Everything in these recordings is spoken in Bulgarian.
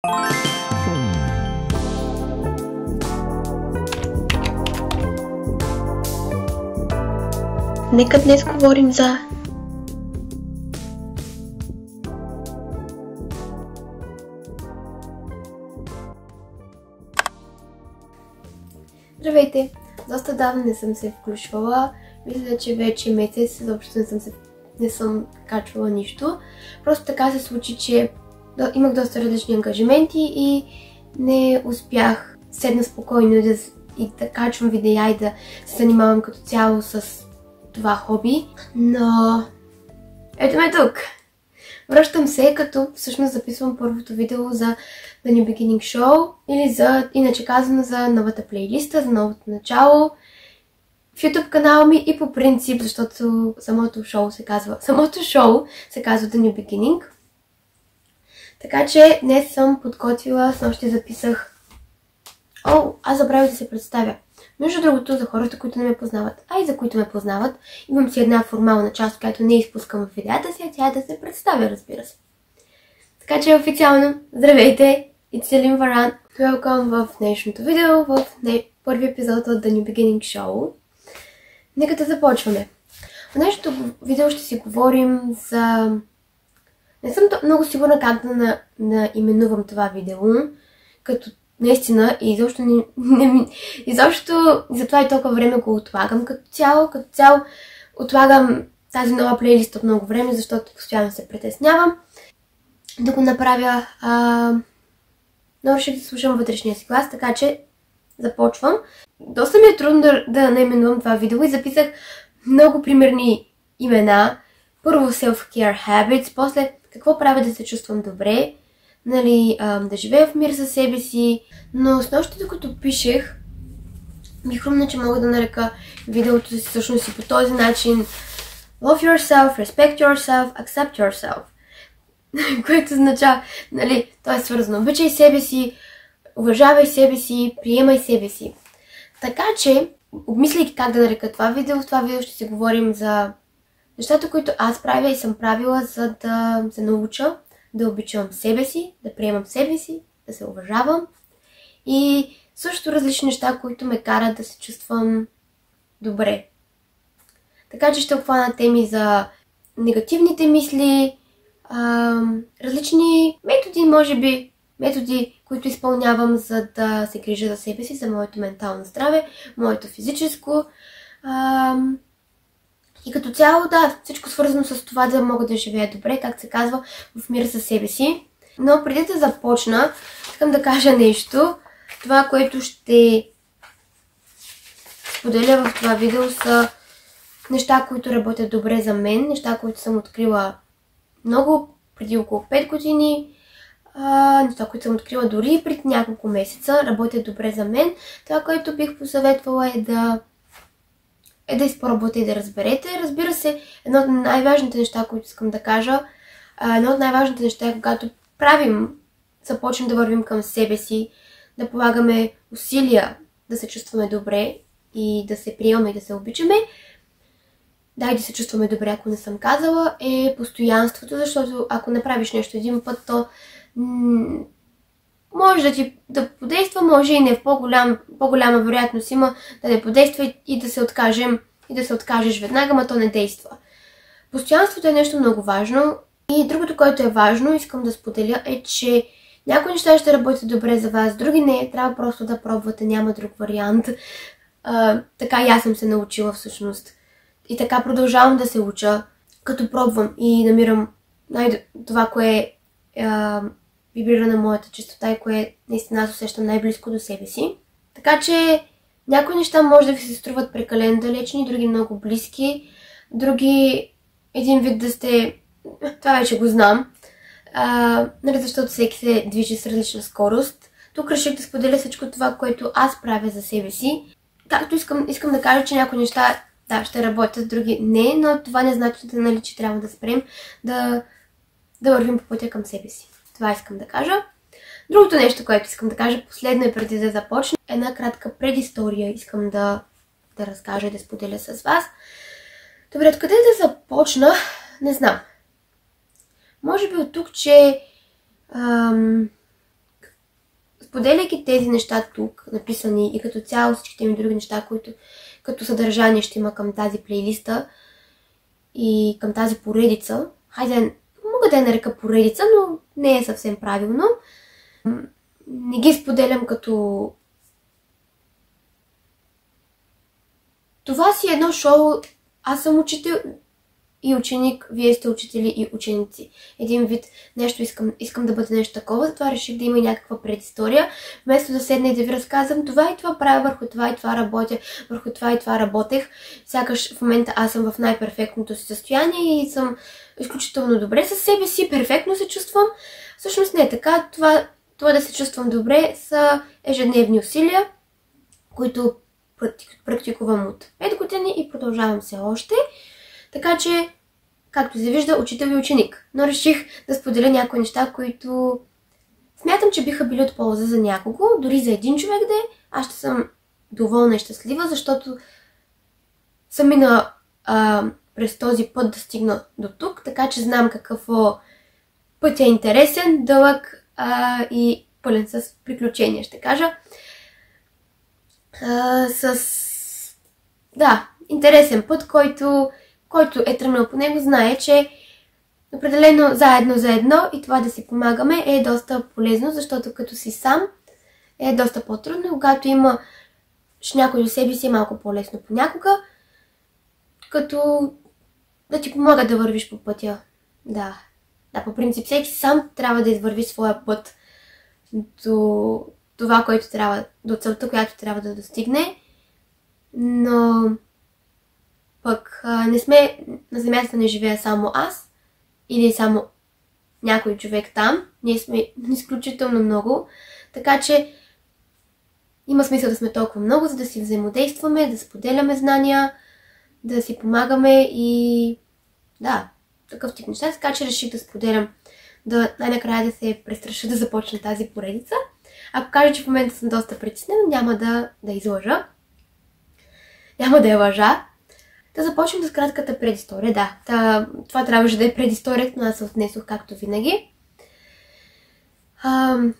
Нека днес говорим за... Здравейте! Доста давно не съм се включвала. Мисля, че вече месец изобщо не съм качвала нищо. Просто така се случи, че имах доста различни ангажименти и не успях седна спокойно да качвам видеа и да се занимавам като цяло с това хоби. Но ето ме тук! Връщам се, като всъщност записвам първото видео за The New Beginning Show, или иначе казано за новата плейлиста, за новото начало в YouTube канала ми и по принцип, защото самото шоу се казва The New Beginning. Така че днес съм подготвила, снощи записах... аз забравих да се представя. Между другото, за хората, които не ме познават, а и за които ме познават, имам си една формална част, която не изпускам в видеята си, а тя е да се представя, разбира се. Така че официално, здравейте! It's Celine Varan. Welcome в днешното видео, в първи епизод от The New Beginning Show. Нека да започваме. В днешното видео ще си говорим за... Не съм много сигурна как да наименувам това видео, като наистина и изобщо затова и толкова време го отлагам като цяло. Като цяло отлагам тази нова плейлиста от много време, защото постоянно се притеснявам да го направя. Но реших да слушам вътрешния си глас, така че започвам. Доста ми е трудно да наименувам това видео и записах много примерни имена. Първо self-care habits, после какво правя да се чувствам добре, да живея в мир със себе си. Но снощи, докато пишех, ми хрумна, че мога да нарека видеото си всъщност и по този начин: Love yourself, respect yourself, accept yourself. Което означава, то е свързано. Обичай себе си, уважавай себе си, приемай себе си. Така че, обмисляйки как да нарека това видео, в това видео ще си говорим за нещата, които аз правя и съм правила, за да се науча да обичам себе си, да приемам себе си, да се уважавам и също различни неща, които ме карат да се чувствам добре. Така че ще обхвана теми за негативните мисли, различни методи, които изпълнявам, за да се грижа за себе си, за моето ментално здраве, моето физическо. И като цяло, всичко свързано с това да мога да живея добре, как се казва, в мир със себе си. Но преди да започна, искам да кажа нещо. Това, което ще споделя в това видео, са неща, които работят добре за мен, неща, които съм открила много преди около 5 години, неща, които съм открила дори преди няколко месеца, работят добре за мен. Това, което бих посъветвала е да изпробвате и да разберете. Разбира се, едно от най-важните неща, които искам да кажа, едно от най-важните неща е, когато започнем да вървим към себе си, да полагаме усилия да се чувстваме добре и да се приемаме и да се обичаме. И да се чувстваме добре, ако не съм казала, е постоянството, защото ако направиш нещо един път, то може да ти подейства, може и не, в по-голяма вероятност има да не подейства и да се откажеш веднага, но то не действа. Постоянството е нещо много важно и другото, което е важно, искам да споделя, е, че някои неща ще работят добре за вас, други не, трябва просто да пробвате, няма друг вариант. Така и аз съм се научила всъщност. И така продължавам да се уча, като пробвам и намирам това, кое вибрира на моята чистота и кое наистина аз усещам най-близко до себе си. Така че някои неща може да ви се струват прекалено далечни, други много близки, други един вид да сте... Това вече го знам, защото всеки се движи с различна скорост. Тук реших да споделя всичко това, което аз правя за себе си. Както искам да кажа, че някои неща ще работят, други не, но това не значи, че трябва да спрем да вървим по пътя към себе си. Това искам да кажа. Другото нещо, което искам да кажа последно и преди да започна, една кратка предистория искам да разкажа и да споделя с вас. Добре, откъде да започна? Не знам. Може би от тук, че споделяйки тези неща тук, написани и като цяло всичките ми други неща, които като съдържание ще има към тази плейлиста и към тази поредица. Хайде, мога да я нарека поредица, но не е съвсем правилно. Не ги споделям като... Това си е едно шоу. Аз съм учител и ученик, вие сте учители и ученици. Един вид нещо искам да бъде нещо такова, затова реших да има и някаква предистория. Вместо да седна и да ви разказвам това и това правя, върху това и това работя, върху това и това работех. Сякаш в момента аз съм в най-перфектното си състояние и съм изключително добре със себе си, перфектно се чувствам. Всъщност не е така. Това да се чувствам добре са ежедневни усилия, които практикувам от 5 години и продължавам все още. Така че, както се вижда, учител и ученик. Но реших да споделя някои неща, които смятам, че биха били от полза за някого, дори за един човек да е. Аз ще съм доволна и щастлива, защото съм минала през този път да стигна до тук, така че знам какво път е интересен, дълъг и пълен с приключения, ще кажа. Интересен път, който е тръгнал по него, знае, че определено заедно и това да си помагаме е доста полезно, защото като си сам е доста по-трудно. Когато имаш някой до себе си е малко по-лесно понякога, като да ти помага да вървиш по пътя. Да, по принцип всеки сам трябва да извърви своя път до това, което трябва, до целта, която трябва да достигне, но пък не сме на земята, не живея само аз или само някой човек там. Ние сме изключително много, така че има смисъл да сме толкова много, за да си взаимодействаме, да споделяме знания, да си помагаме и такъв тип неща. Така че реших да споделям, да най-накрая да се престраша да започна тази поредица. Ако кажа, че в момента съм доста притеснена, няма да излъжа. Няма да я лъжа. Да започнем с кратката предистория. Това трябваше да е предисторията, но аз се отнесох както винаги.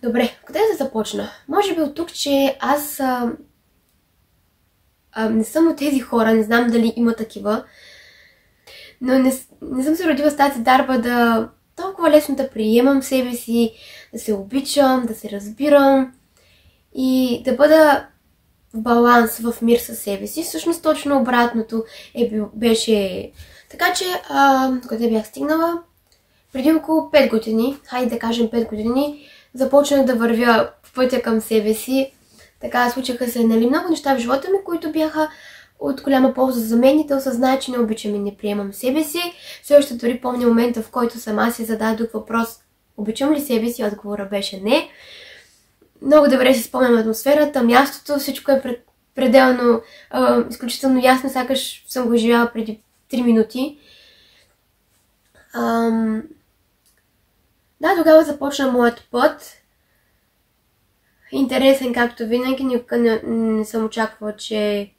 Добре, къде да започна? Може би от тук, че аз не съм от тези хора, не знам дали има такива, но не съм се родила с тази дарба да толкова лесно да приемам себе си, да се обичам, да се разбирам и да бъда в баланс, в мир със себе си. Всъщност точно обратното беше. Така че, къде бях стигнала? Преди около 5 години, хайде да кажем 5 години, започнах да вървя в пътя към себе си. Така случиха се много неща в живота ми, които бяха от голяма полза за мен и да осъзная, че не обичам и не приемам себе си. Все още дори помня момента, в който сама си зададох въпрос: обичам ли себе си? Отговора беше не. Много добре си спомням атмосферата, мястото, всичко е пределно, изключително ясно, сякаш съм го живяла преди 3 минути. Тогава започна моят път. Интересен, както винаги, никога не съм очаквала, че...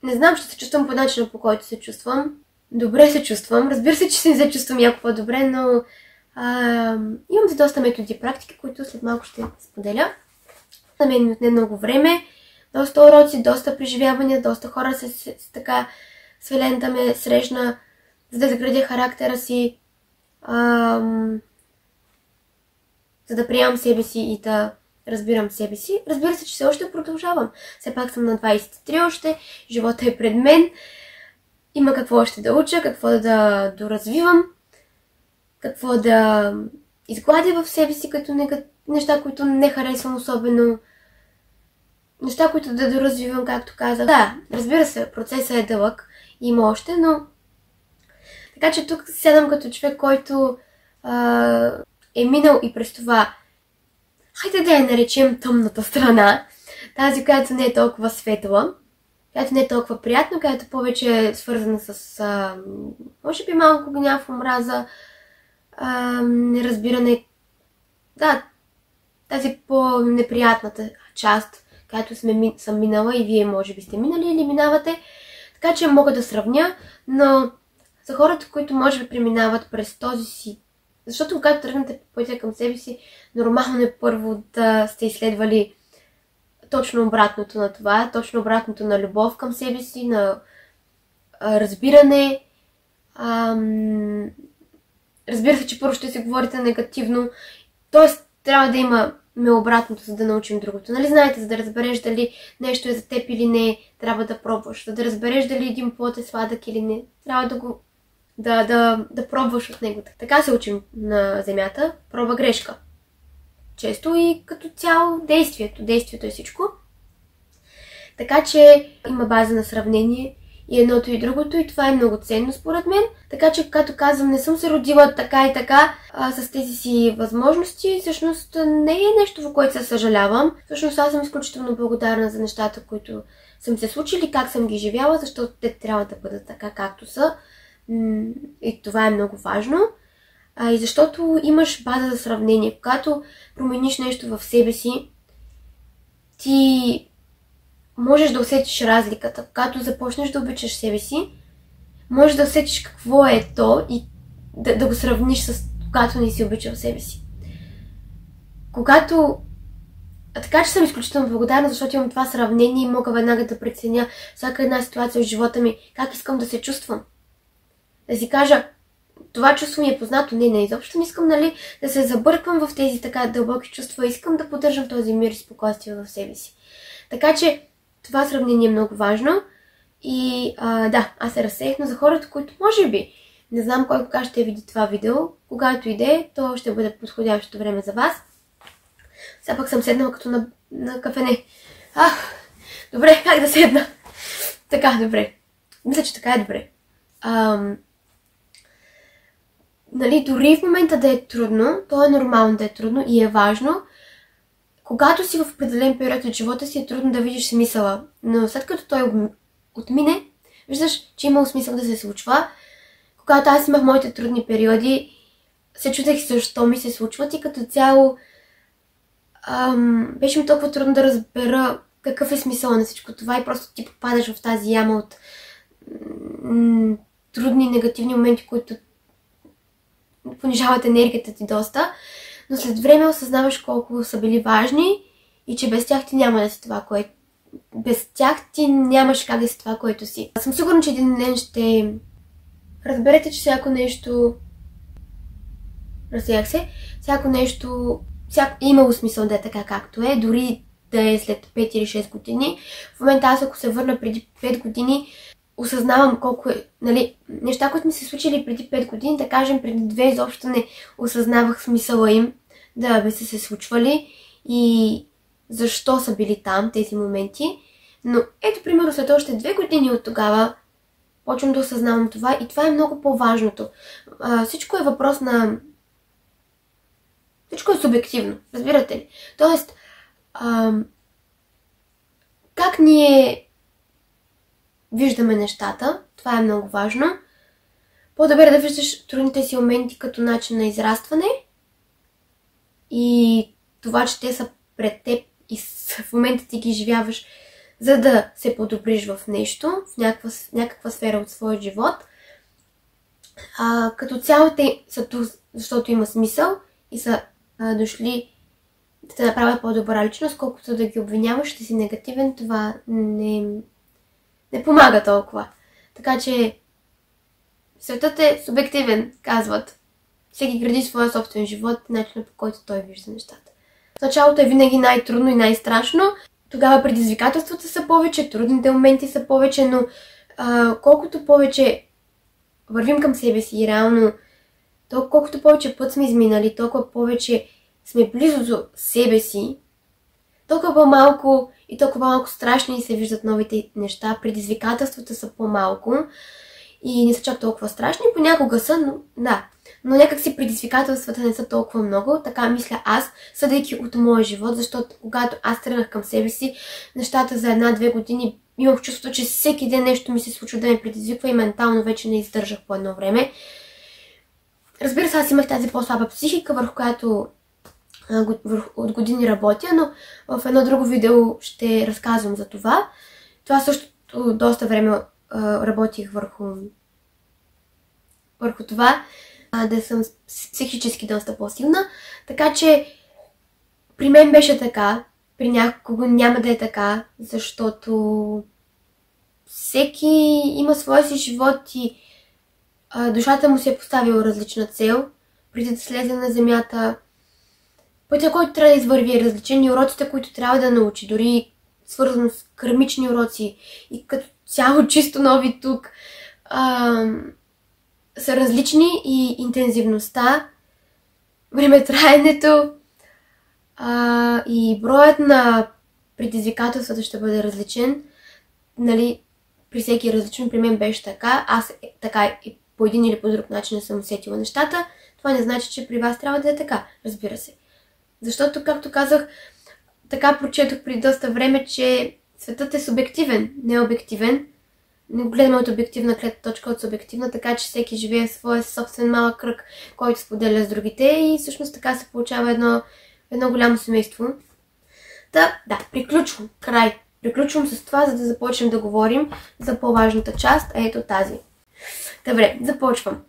Не знам, ще се чувствам по начина, по който се чувствам. Добре се чувствам. Разбира се, че се чувствам яко по-добре, но имам за доста методи и практики, които след малко ще споделя. На мен отне много време, доста уроци, доста преживявания, доста хора така с Вселената ме срещна, за да заградя характера си, за да приемам себе си и да разбирам себе си. Разбира се, че все още продължавам. Все пак съм на 23 още, живота е пред мен, има какво още да уча, какво да доразвивам, какво да изгладя в себе си като неща, които не харесвам особено, неща, които да доразвивам, както казах. Да, разбира се, процесът е дълъг, има още, но... Така че тук седам като човек, който е минал и през това, хайде да я наречем тъмната страна, тази, която не е толкова светла, която не е толкова приятна, която повече е свързана с, може би, малко гняв, омраза, неразбиране. Да, тази по-неприятната част, която съм минала и вие може би сте минали или минавате. Така че мога да сравня, но за хората, които може би преминават през този си Защото когато тръгнете по пътя към себе си, нормално е първо да сте изследвали точно обратното на това, точно обратното на любов към себе си, на разбиране. Разбира се, че първо ще си говорите негативно, т.е. трябва да имаме обратното, за да научим другото. Нали знаете, за да разбереш дали нещо е за теб или не, трябва да пробваш. За да разбереш дали един плод е сладък или не, трябва да пробваш от него. Така се учим на земята. Проба грешка. Често и като цяло действието. Действието е всичко. Така че има база на сравнение и едното и другото, и това е много ценно според мен. Така че, като казвам, не съм се родила така и така с тези си възможности, всъщност не е нещо, в което се съжалявам. Всъщност аз съм изключително благодарна за нещата, които съм се случили, как съм ги живяла, защото те трябва да бъдат така, както са. И това е много важно. И защото имаш база за сравнение. Когато промениш нещо в себе си, ти можеш да усетиш разликата. Когато започнеш да обичаш себе си, можеш да усетиш какво е то и да го сравниш с когато не си обичал себе си. Така че съм изключително благодарна, защото имам това сравнение и мога веднага да преценя всяка една ситуация в живота ми, как искам да се чувствам. Да си кажа, това чувство ми е познато, не, изобщо не искам, да се забърквам в тези така дълбоки чувства, искам да поддържам този мир и спокойствие в себе си. Така че това сравнение е много важно и аз се разсеях, но за хората, които може би не знам кой кога ще види това видео, когато иде, то ще бъде подходящо време за вас. Сега пък съм седнала като на кафене. Добре, как да седна? Така, добре. Мисля, че така е добре. Дори в момента да е трудно, то е нормално да е трудно и е важно. Когато си в определен период от живота си, е трудно да видиш смисъла. Но след като той отмине, виждаш, че имало смисъл да се случва. Когато аз имах моите трудни периоди, се чудех защо ми се случват и като цяло беше ми толкова трудно да разбера какъв е смисъл на всичко това и просто ти попадаш в тази яма от трудни, негативни моменти, които понижават енергията ти доста. Но след време осъзнаваш колко са били важни и че без тях ти няма да си това, което... Без тях ти нямаш как да си това, което си. Аз съм сигурна, че един ден ще разберете, че всяко нещо... Разсеях се. Всяко нещо... Имало смисъл да е така както е, дори да е след 5 или 6 години. В момента аз, ако се върна преди 5 години, осъзнавам колко е, неща, които ми се случили преди 5 години, да кажем преди 2, изобщо не осъзнавах смисъла им да са се случвали и защо са били там тези моменти. Но ето, примерно, след още 2 години от тогава почвам да осъзнавам това и това е много по-важното. Всичко е въпрос на... Всичко е субективно, разбирате ли? Тоест, как ние виждаме нещата, това е много важно. По-добре да виждаш трудните си моменти като начин на израстване и това, че те са пред теб и в момента ти ги изживяваш, за да се подобриш в нещо, в някаква сфера от своя живот. Като цяло те са тук, защото има смисъл и са дошли да те направят по-добра личност, колкото да ги обвиняваш, ще си негативен, това не помага толкова. Така че светът е субективен, казват. Всеки гради своя собствен живот, начинът, по който той вижда нещата. В началото е винаги най-трудно и най-страшно. Тогава предизвикателствата са повече, трудните моменти са повече, но колкото повече вървим към себе си и реално, колкото повече път сме изминали, толкова повече сме близо до себе си, толкова по-малко и толкова по-малко страшни се виждат новите неща, предизвикателствата са по-малко и не са чак толкова страшни, понякога са, но някакси предизвикателствата не са толкова много, така мисля аз, съдейки от моя живот, защото когато аз тръгнах към себе си, нещата за 1-2 години имах чувството, че всеки ден нещо ми се случва да ме предизвиква и ментално вече не издържах по едно време. Разбира се, аз имах тази по-слаба психика, върху която от години работя, но в едно друго видео ще разказвам за това. Това също доста време работих върху това. да съм психически доста по-силна. Така че при мен беше така, при някого няма да е така, защото всеки има своя си живот и душата му се е поставила различна цел, преди да слезе на земята. Пътя, който трябва да извърви е различен и уроците, които трябва да научи, дори свързано с кармични уроци и като цяло чисто нови тук, са различни и интензивността, времетраенето и броят на предизвикателствата ще бъде различен. Нали, при всеки е различен, при мен беше така, аз така и по един или по друг начин не съм усетила нещата. Това не значи, че при вас трябва да е така, разбира се. Защото, както казах, така прочетох преди доста време, че светът е субективен, не е обективен. Не го гледаме от обективна гледна точка, от субективна, така че всеки живее своя собствен малък кръг, който споделя с другите и всъщност така се получава едно голямо семейство. Да, приключвам. Край. Приключвам с това, за да започнем да говорим за по-важната част, ето тази. Добре, започвам.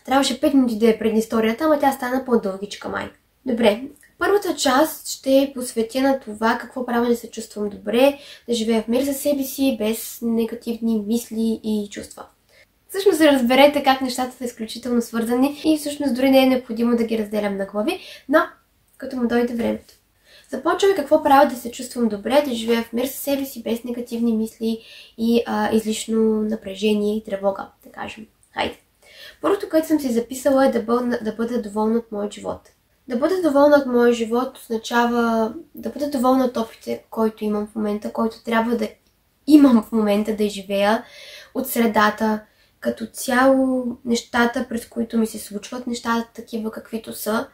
Трябваше 5 минути да е предисторията, ама тя стана по-дългичка май. Добре, първата част ще е посветя на това какво правя да се чувствам добре, да живея в мир със себе си, без негативни мисли и чувства. Всъщност да разберете как нещата са изключително свързани и всъщност дори не е необходимо да ги разделям на глави, но като му дойде времето. Започваме какво правя да се чувствам добре, да живея в мир със себе си, без негативни мисли и излишно напрежение и тревога, да кажем. Хайде. Първото, което съм си записала е да бъда доволна от моят живот. Да бъда доволна от моя живот означава да бъда доволна от опита, който имам в момента, който трябва да имам в момента да живея, от средата, като цяло нещата, през които ми се случват, нещата такива каквито са.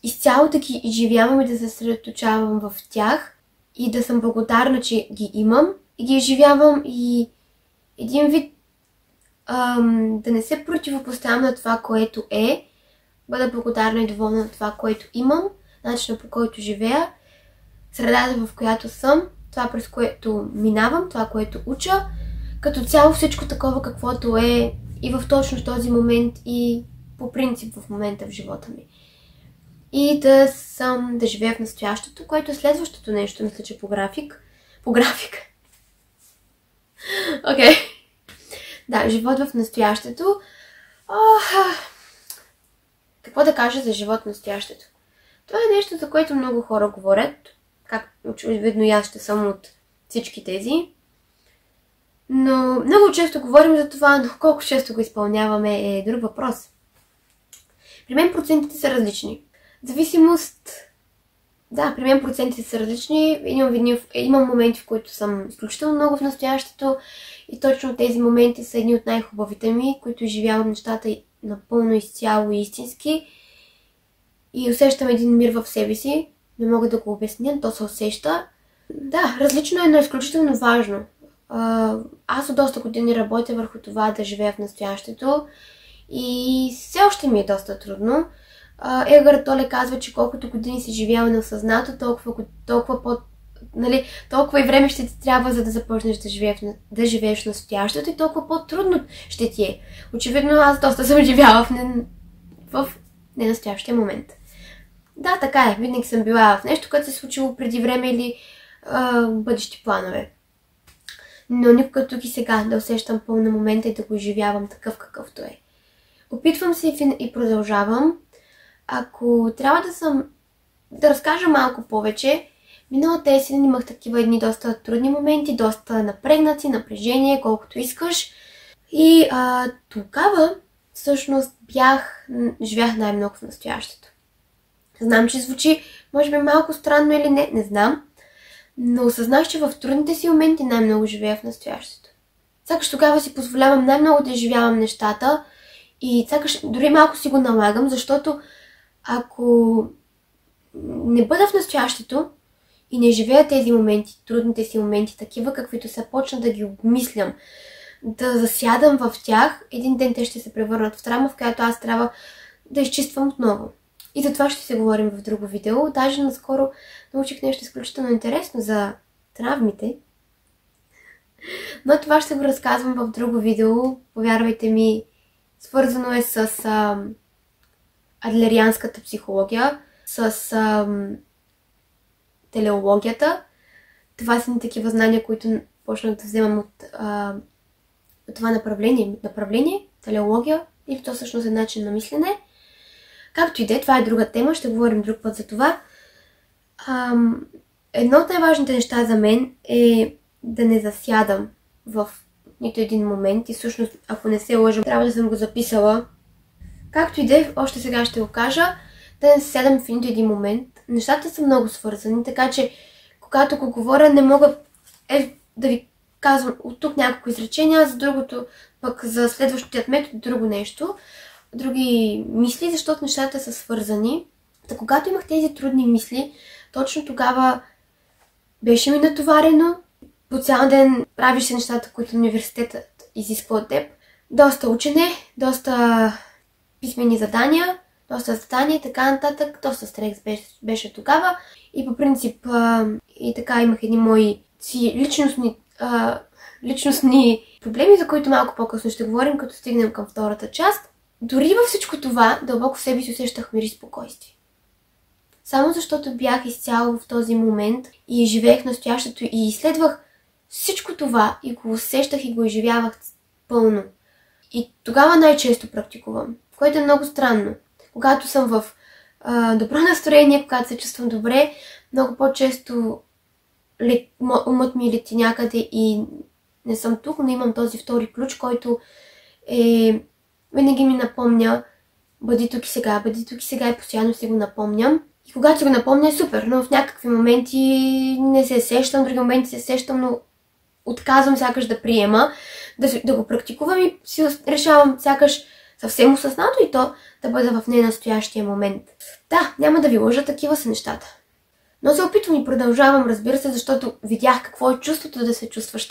Изцяло да ги изживявам и да се съсредоточавам в тях и да съм благодарна, че ги имам и ги изживявам и един вид да не се противопоставям на това, което е, бъда благодарна и доволна на това, което имам, начина по който живея, средата в която съм, това през което минавам, това, което уча, като цяло всичко такова каквото е и в точно този момент и по принцип в момента в живота ми. И да живея в настоящето, което е следващото нещо, мисля, че по график. Окей. Да, живот в настоящето. Какво да кажа за живот в настоящето? Това е нещо, за което много хора говорят. Как очевидно и аз ще съм от всички тези. Но много често говорим за това, но колко често го изпълняваме е друг въпрос. При мен процентите са различни. Зависимост... Да, при мен процентите са различни. Имам моменти, в които съм изключително много в настоящето и точно тези моменти са едни от най-хубавите ми, които изживявам нещата напълно изцяло и истински и усещам един мир в себе си. Не мога да го обясня, то се усеща. Да, различно е, но изключително важно. Аз от доста години работя върху това да живея в настоящето и все още ми е доста трудно. Егар Толе казва, че колкото години си живял неосъзнато, толкова и време ще ти трябва, за да започнеш да живееш в настоящето и толкова по-трудно ще ти е. Очевидно аз доста съм живяла в ненастоящия момент. Да, така е. Винаги съм била в нещо, което се е случило преди време или бъдещи планове. Но никога тук и сега да усещам пълна момента и да го изживявам такъв какъвто е. Опитвам се и продължавам. Ако трябва да разкажа малко повече, миналата есен имах такива едни доста трудни моменти, доста напрегнати, напрежение, колкото искаш. И тогава всъщност живях най-много в настоящето. Знам, че звучи може би малко странно или не знам, но осъзнах, че в трудните си моменти най-много живея в настоящето. Сякаш тогава си позволявам най-много да изживявам нещата и сякаш дори малко си го налагам, защото ако не бъда в настоящето и не живея тези моменти, трудните си моменти, такива каквито се почна да ги обмислям, да засядам в тях, един ден те ще се превърнат в травма, в която аз трябва да изчиствам отново. И за това ще се говорим в друго видео. Даже наскоро научих нещо изключително интересно за травмите. Но това ще го разказвам в друго видео. Повярвайте ми, Свързано е с адлерианската психология, с телеологията. Това са такива знания, които почнах да вземам от това направление, телеология, или то всъщност е начин на мислене. Както и да е, това е друга тема, ще говорим друг път за това. Едно от най-важните неща за мен е да не засядам в нито един момент и всъщност, ако не се лъжа, трябва да съм го записала. Както и да е, още сега ще го кажа, да не засядам в нито един момент. Нещата са много свързани, така че когато го говоря, не мога да ви казвам от тук няколко изречения, за другото, пък за следващият метод друго нещо, други мисли, защото нещата са свързани. Та когато имах тези трудни мисли, точно тогава беше ми натоварено. По цял ден правиш се нещата, които университетът изисква от теб. Доста учене, доста писмени задания, и така нататък. Доста стрес беше тогава. И по принцип и така имах едни мои личностни проблеми, за които малко по-късно ще говорим, като стигнем към втората част. Дори във всичко това, дълбоко в себе си усещах мир и спокойствие. Само защото бях изцяло в този момент и живеех настоящето и изследвах всичко това и го усещах и го изживявах пълно. И тогава най-често практикувам, което е много странно. Когато съм в добро настроение, когато се чувствам добре, много по-често умът ми лети някъде и не съм тук, но имам този втори ключ, който винаги ми напомня бъди тук и сега и постоянно си го напомням. И когато си го напомня е супер, но в някакви моменти не се сещам, в други моменти се сещам, но отказвам сякаш да приема, да го практикувам и си решавам сякаш съвсем осъзнато и то да бъда в ненастоящия момент. Да, няма да ви лъжа, такива са нещата. Но се опитвам и продължавам, разбира се, защото видях какво е чувството да се чувстваш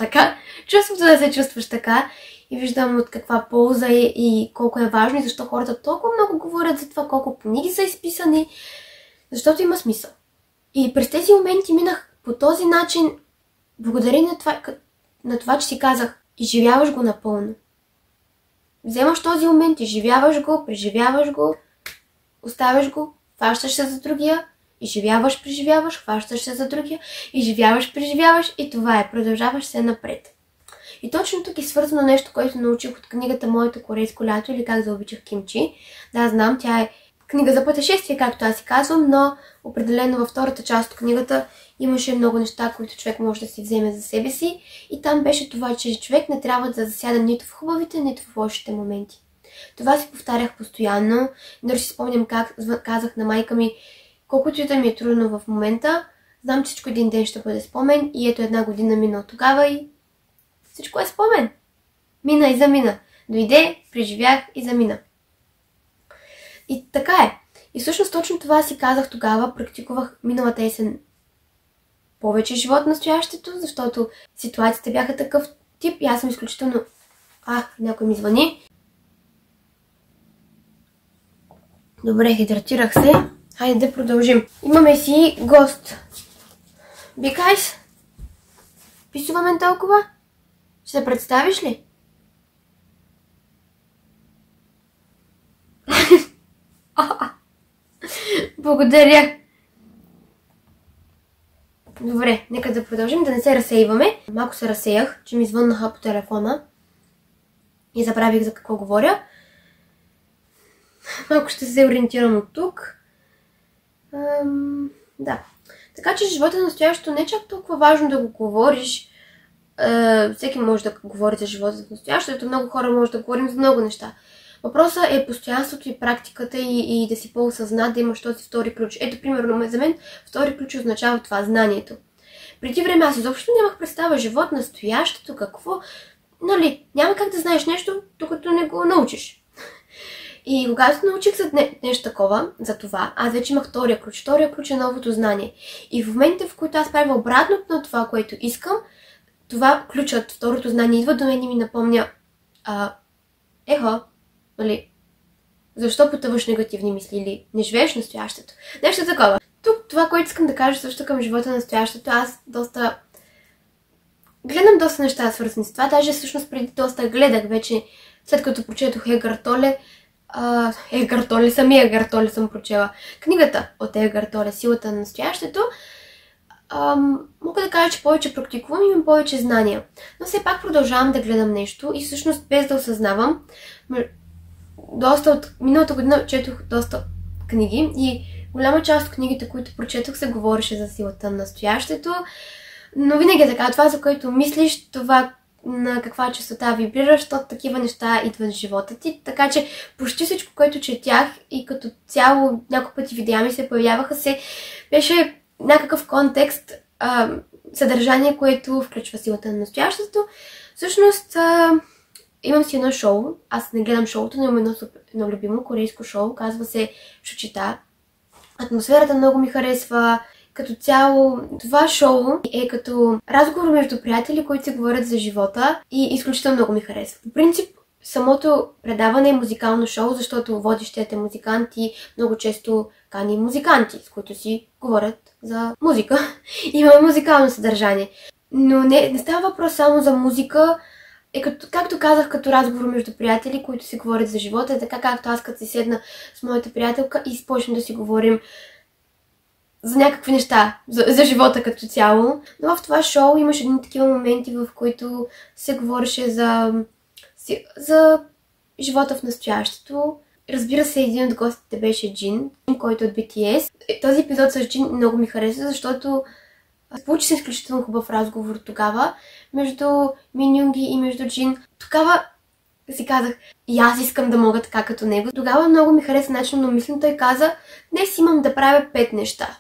така. И виждам от каква полза е и колко е важно и защо хората толкова много говорят за това, колко книги са изписани, защото има смисъл. И през тези моменти минах по този начин, благодарение на това, че си казах, изживяваш го напълно. Вземаш този момент, изживяваш го, преживяваш го, оставяш го, хващаш се за другия, изживяваш, преживяваш, хващаш се за другия, изживяваш, преживяваш и това е, продължаваш се напред. И точно тук е свързано нещо, което научих от книгата Моето корейско лято или Как заобичах кимчи. Да, знам, тя е книга за пътешествие, както аз си казвам, но определено във втората част от книгата имаше много неща, които човек може да си вземе за себе си. И там беше това, че човек не трябва да засяда нито в хубавите, нито в лошите моменти. Това си повтарях постоянно. Дори си спомням как казах на майка ми, колкото и да ми е трудно в момента, знам, че всичко един ден ще бъде спомен и ето една година мина от тогава и всичко е спомен. Мина и замина. Дойде, преживях и замина. И така е. И всъщност точно това си казах тогава, практикувах миналата есен повече живот в настоящето, защото ситуациите бяха такъв тип и аз съм изключително... някой ми звъни. Добре, хидратирах се. Хайде да продължим. Имаме си гост. Бикайс? Писуваме толкова? Ще се представиш ли? Благодаря. Добре, нека да продължим, да не се разсейваме. Малко се разсеях, че ми звъннаха по телефона и забравих за какво говоря. Малко ще се ориентирам от тук. Да. Така че живота на настоящето не е чак толкова важно да го говориш. Всеки може да говори за живота на настоящето, много хора може да говорим за много неща. Въпросът е постоянството и практиката и да си по-осъзнат, да имаш този втори ключ. Ето, примерно, за мен втори ключ означава това, знанието. Преди време аз изобщо нямах представа живот, настоящето, какво. Нали, няма как да знаеш нещо, докато не го научиш. И когато научих за нещо такова, за това, аз вече имах втория ключ. Втория ключ е новото знание. И в момента, в който аз правя обратното на това, което искам, това ключът, второто знание идва до мен и ми напомня нали, защо потъваш негативни мисли или не живееш настоящето. Нещо такова. Тук това, което искам да кажа също към живота на настоящето, аз гледам доста неща свързани с това. Даже всъщност преди доста гледах вече след като прочетох самия Егхарт Толе съм прочела книгата от Егхарт Толе "Силата на настоящето", мога да кажа, че повече практикувам и имам повече знания. Но все пак продължавам да гледам нещо и всъщност без да осъзнавам. От миналата година четох доста книги и голяма част от книгите, които прочетох, се говореше за силата на настоящето. Но винаги е така. Това, за което мислиш, това на каква честота вибрираш, защото такива неща идват в живота ти. Така че почти всичко, което четях и като цяло няколко пъти видеа ми се появяваха, беше някакъв контекст, съдържание, което включва силата на настоящето. Всъщност, имам си едно шоу. Аз не гледам шоуто, но имам едно любимо корейско шоу. Казва се "Шучита". Атмосферата много ми харесва. Като цяло, това шоу е като разговор между приятели, които се говорят за живота и изключително много ми харесва. По принцип, самото предаване е музикално шоу, защото водещият е музикант и много често кани музиканти, с които си говорят за музика. Има музикално съдържание. Но не става въпрос само за музика. Както казах, като разговор между приятели, които си говорят за живота, е така както аз като си седна с моята приятелка и започнем да си говорим за някакви неща, за живота като цяло. Но в това шоу имаше едни такива моменти, в които се говореше за живота в настоящето. Разбира се, един от гостите беше Джин, който е от BTS. Този епизод с Джин много ми хареса, защото получи се изключително хубав разговор тогава между Минюнги и между Джин. Тогава си казах, и аз искам да мога така като него. Тогава много ми хареса начин на мислене. Той каза, днес имам да правя 5 неща.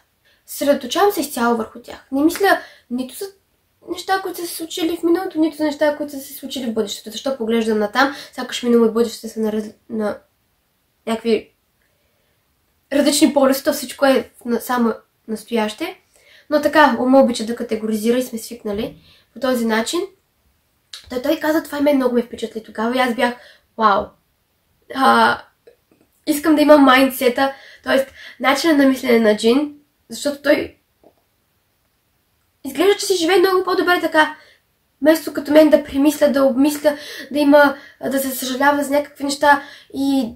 Съсредоточавам се изцяло върху тях. Не мисля нито за неща, които са се случили в миналото, нито за неща, които са се случили в бъдещето. Защо поглеждам натам, сякаш минало и бъдеще са на някакви различни полюси, всичко е само настояще. Но така, ума обича да категоризира и сме свикнали по този начин. Той каза, това и мен много ме впечатли тогава и аз бях, вау, искам да имам майндсета, т.е. начина на мислене на Джин, защото той изглежда, че си живее много по-добре така. Вместо като мен да премисля, да обмисля, да се съжалява за някакви неща и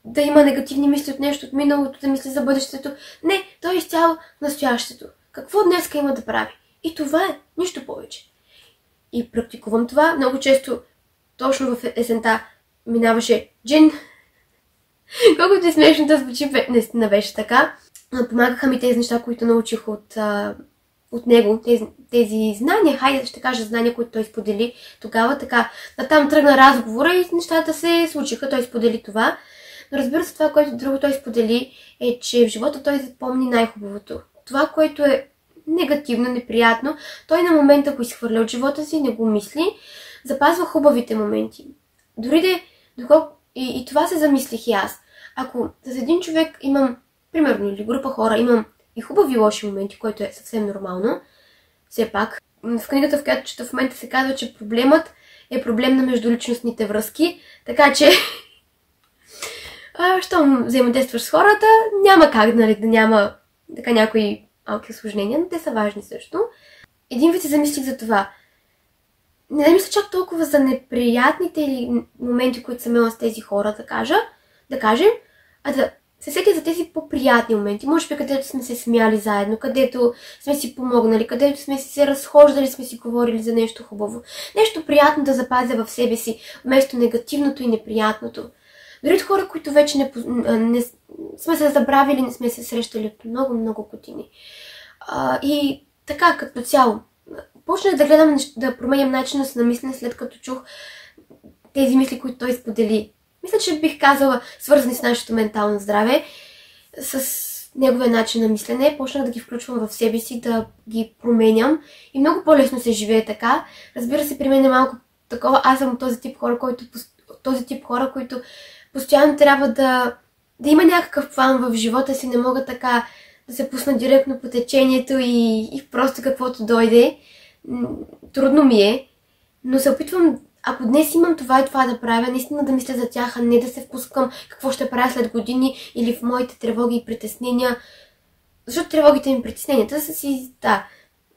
да има негативни мисли от нещо от миналото, да мисли за бъдещето. Не, той е изцяло в настоящето. Какво днеска има да прави? И това е, нищо повече. И практикувам това. Много често, точно в есента, минаваше Джин. Колкото е смешно да звучи, наистина беше така. Помагаха ми тези неща, които научих от него, тези знания, хайде ще кажа знания, които той сподели тогава. Така, натам тръгна разговора и нещата се случиха, той сподели това. Но разбира се, това, което друго той сподели, е, че в живота той запомни най-хубавото. Това, което е негативно, неприятно, той на момента го изхвърля от живота си, не го мисли, запазва хубавите моменти. Дори и това се замислих и аз. Ако с един човек имам, примерно, или група хора, имам и хубави и лоши моменти, което е съвсем нормално, все пак, в книгата, в която чета в момента, се казва, че проблемът е проблем на междуличностните връзки, така че щом взаимодействаш с хората, няма как, нали, да няма така някои малки осложнения, но те са важни също. Един вид се замислих за това. Не мисля чак толкова за неприятните или моменти, които съм имала с тези хора, да кажем, а да се сетя за тези по-приятни моменти. Може би където сме се смяли заедно, където сме си помогнали, където сме се разхождали, сме си говорили за нещо хубаво. Нещо приятно да запазя в себе си, вместо негативното и неприятното. Дори от хора, които вече не сме се забравили, не сме се срещали от много години. И така, като цяло, почнах да гледам, да променям начина си на мислене, след като чух тези мисли, които той сподели. Мисля, че бих казала, свързани с нашето ментално здраве, с неговия начин на мислене. Почнах да ги включвам в себе си, да ги променям и много по-лесно се живее така. Разбира се, при мен е малко такова. Аз съм този тип хора, които постоянно трябва да има някакъв план в живота си, не мога така да се пусна директно по течението и просто каквото дойде. Трудно ми е, но се опитвам, ако днес имам това и това да правя, наистина да мисля за тях, а не да се впускам какво ще правя след години или в моите тревоги и притеснения. Защото тревогите ми и притесненията са си... Да,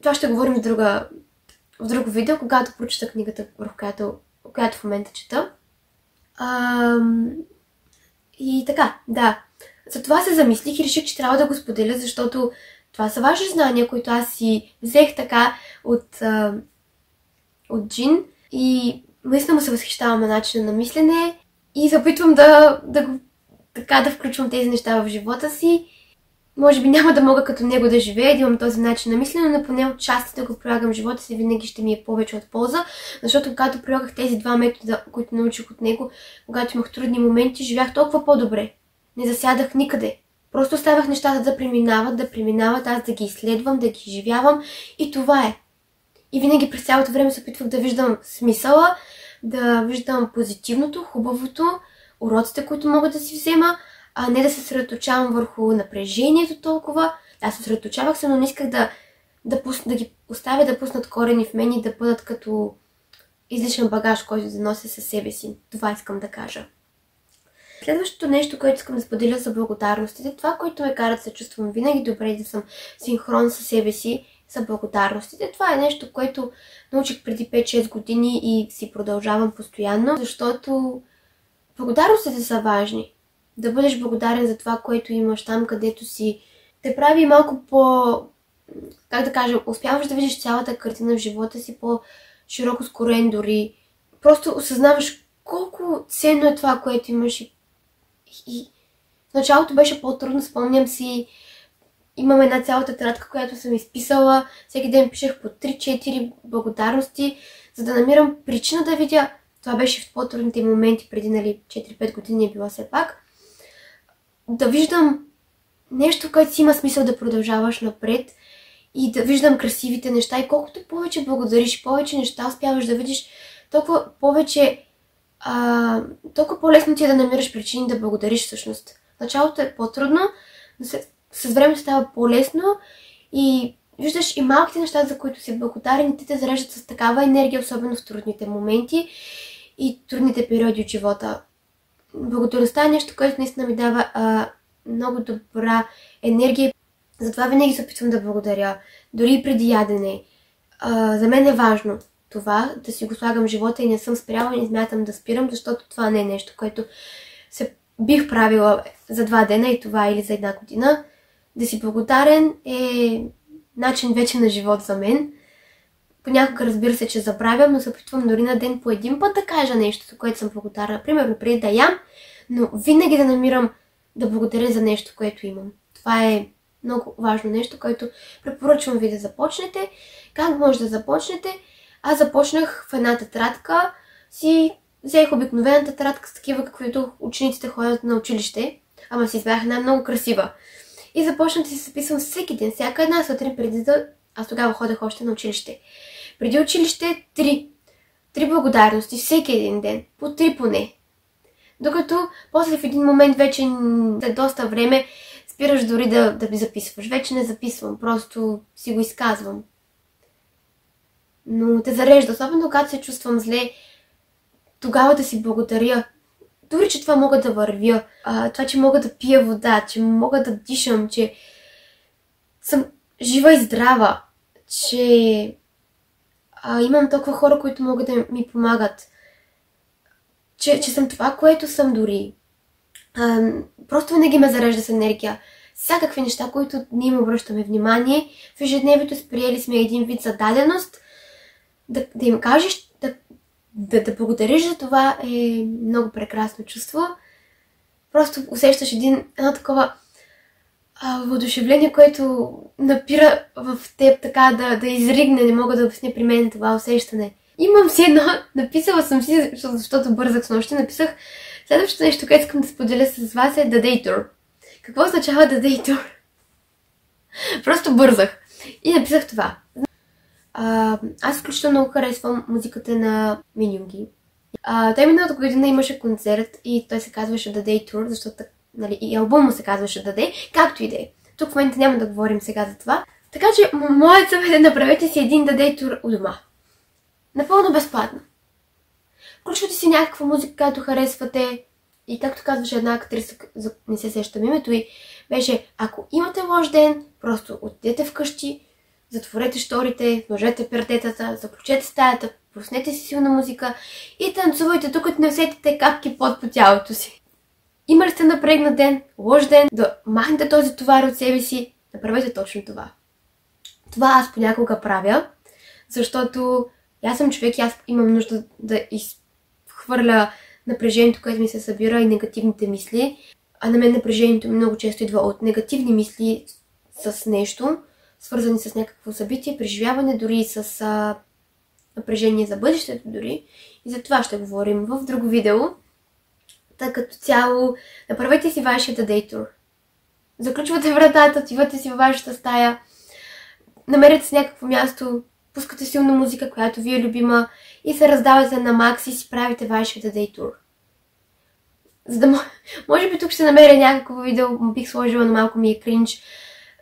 това ще говорим в друго видео, когато прочета книгата, върху която която в момента чета. И така, да. Затова се замислих и реших, че трябва да го споделя, защото това са важни знания, които аз си взех така от Джин и наистина му се възхищавам на начина на мислене и се опитвам да включвам тези неща в живота си. Може би няма да мога като него да живея, да имам този начин на мислене, но поне отчасти да го прилагам в живота си, винаги ще ми е повече от полза, защото когато прилагах тези два метода, които научих от него, когато имах трудни моменти, живях толкова по-добре. Не засядах никъде. Просто оставях нещата да преминават, аз да ги изследвам, да ги изживявам и това е. И винаги през цялото време се опитвах да виждам смисъла, да виждам позитивното, хубавото, уроците, които мога да си взема, а не да се съсредоточавам върху напрежението толкова. Аз се съсредоточавах се, но не исках да ги оставя да пуснат корени в мен и да бъдат като излишен багаж, който да нося със себе си. Това искам да кажа. Следващото нещо, което искам да споделя, са благодарностите. Това, което ме кара да се чувствам винаги добре, да съм синхрон със себе си, са благодарностите. Това е нещо, което научих преди 5-6 години и си продължавам постоянно, защото благодарностите са важни. Да бъдеш благодарен за това, което имаш там, където си, те прави малко успяваш да видиш цялата картина в живота си по-широко скорен дори. Просто осъзнаваш колко ценно е това, което имаш и в началото беше по-трудно, спомням си, имам една цяла тетрадка, която съм изписала, всеки ден пишех по 3-4 благодарности, за да намирам причина да видя, това беше в по-трудните моменти, преди 4-5 години е била все пак, да виждам нещо, което си има смисъл да продължаваш напред и да виждам красивите неща и колкото повече благодариш, повече неща успяваш да видиш, толкова по-лесно ти е да намираш причини да благодариш всъщност. В началото е по-трудно, но с времето става по-лесно и виждаш и малките неща, за които си благодарен, те зареждат с такава енергия, особено в трудните моменти и трудните периоди от живота. Благодарността е нещо, което наистина ми дава много добра енергия. Затова винаги се опитвам да благодаря, дори и преди ядене. За мен е важно това, да си го слагам в живота и не съм спряла и не смятам да спирам, защото това не е нещо, което бих правила за 2 дена и това или за 1 година. Да си благодарен е начин вече на живот за мен. Понякога разбира се, че забравям, но се опитвам дори на ден по един път да кажа нещо, за което съм благодарна. Примерно преди да ям, но винаги да намирам да благодаря за нещо, което имам. Това е много важно нещо, което препоръчвам ви да започнете. Как може да започнете? Аз започнах в една тетрадка, взех обикновена тетрадка с такива, каквито учениците ходят на училище, ама си избрах една много красива. И започнах да си записвам всеки ден, всяка една сутрин преди да... Аз тогава ходех още на училище. Преди училище 3 благодарности всеки един ден, по 3 поне. Докато после в един момент вече след доста време спираш дори да ми записваш. Вече не записвам, просто си го изказвам. Но те зарежда, особено когато се чувствам зле, тогава да си благодаря. Дори, че това мога да вървя, това, че мога да пия вода, че мога да дишам, че съм жива и здрава, че имам толкова хора, които могат да ми помагат, че съм това, което съм дори. Просто винаги ме зарежда с енергия. Всякакви неща, които не им обръщаме внимание, в ежедневието сприели сме един вид зададеност, да им кажеш, да благодариш за това е много прекрасно чувство. Просто усещаш едно такова въодушевление, което напира в теб така да изригне, не мога да обясня при мен това усещане. Имам си едно, написала съм си, защото бързах с нощи, написах следващото нещо, което искам да споделя с вас е The Day Tour. Какво означава The Day Tour? Просто бързах и написах това. Аз изключително много харесвам музиката на Миньонги. Той миналата година имаше концерт и той се казваше The Day Tour, защото и албум му се казваше The Day, както и да е. Тук в момента няма да говорим сега за това. Така че моят съвет е направете си един The Day Tour у дома. Напълно безплатно. Включвате си някаква музика, която харесвате и както казваше една актриса, не се сещам името и беше, ако имате лош ден, просто отидете вкъщи, затворете шторите, сложете пердетата, заключете стаята, пуснете си силна музика и танцувайте, докато не усетите капки пот по тялото си. Има ли сте напрегнат ден, лош ден, да махнете този товар от себе си, направете точно това. Това аз понякога правя, защото аз съм човек и аз имам нужда да изхвърля напрежението, което ми се събира и негативните мисли. А на мен напрежението много често идва от негативни мисли с нещо, свързани с някакво събитие, преживяване, дори с напрежение за бъдещето дори. И за това ще говорим в друго видео. Та като цяло, направете си вашия дейтур. Заключвате вратата, отивате си във вашата стая, намерете си някакво място, пускате силна музика, която ви е любима и се раздавате на макс и си правите вашия дейтур. За да може би тук ще намеря някакво видео, бих сложила, но малко ми е кринж,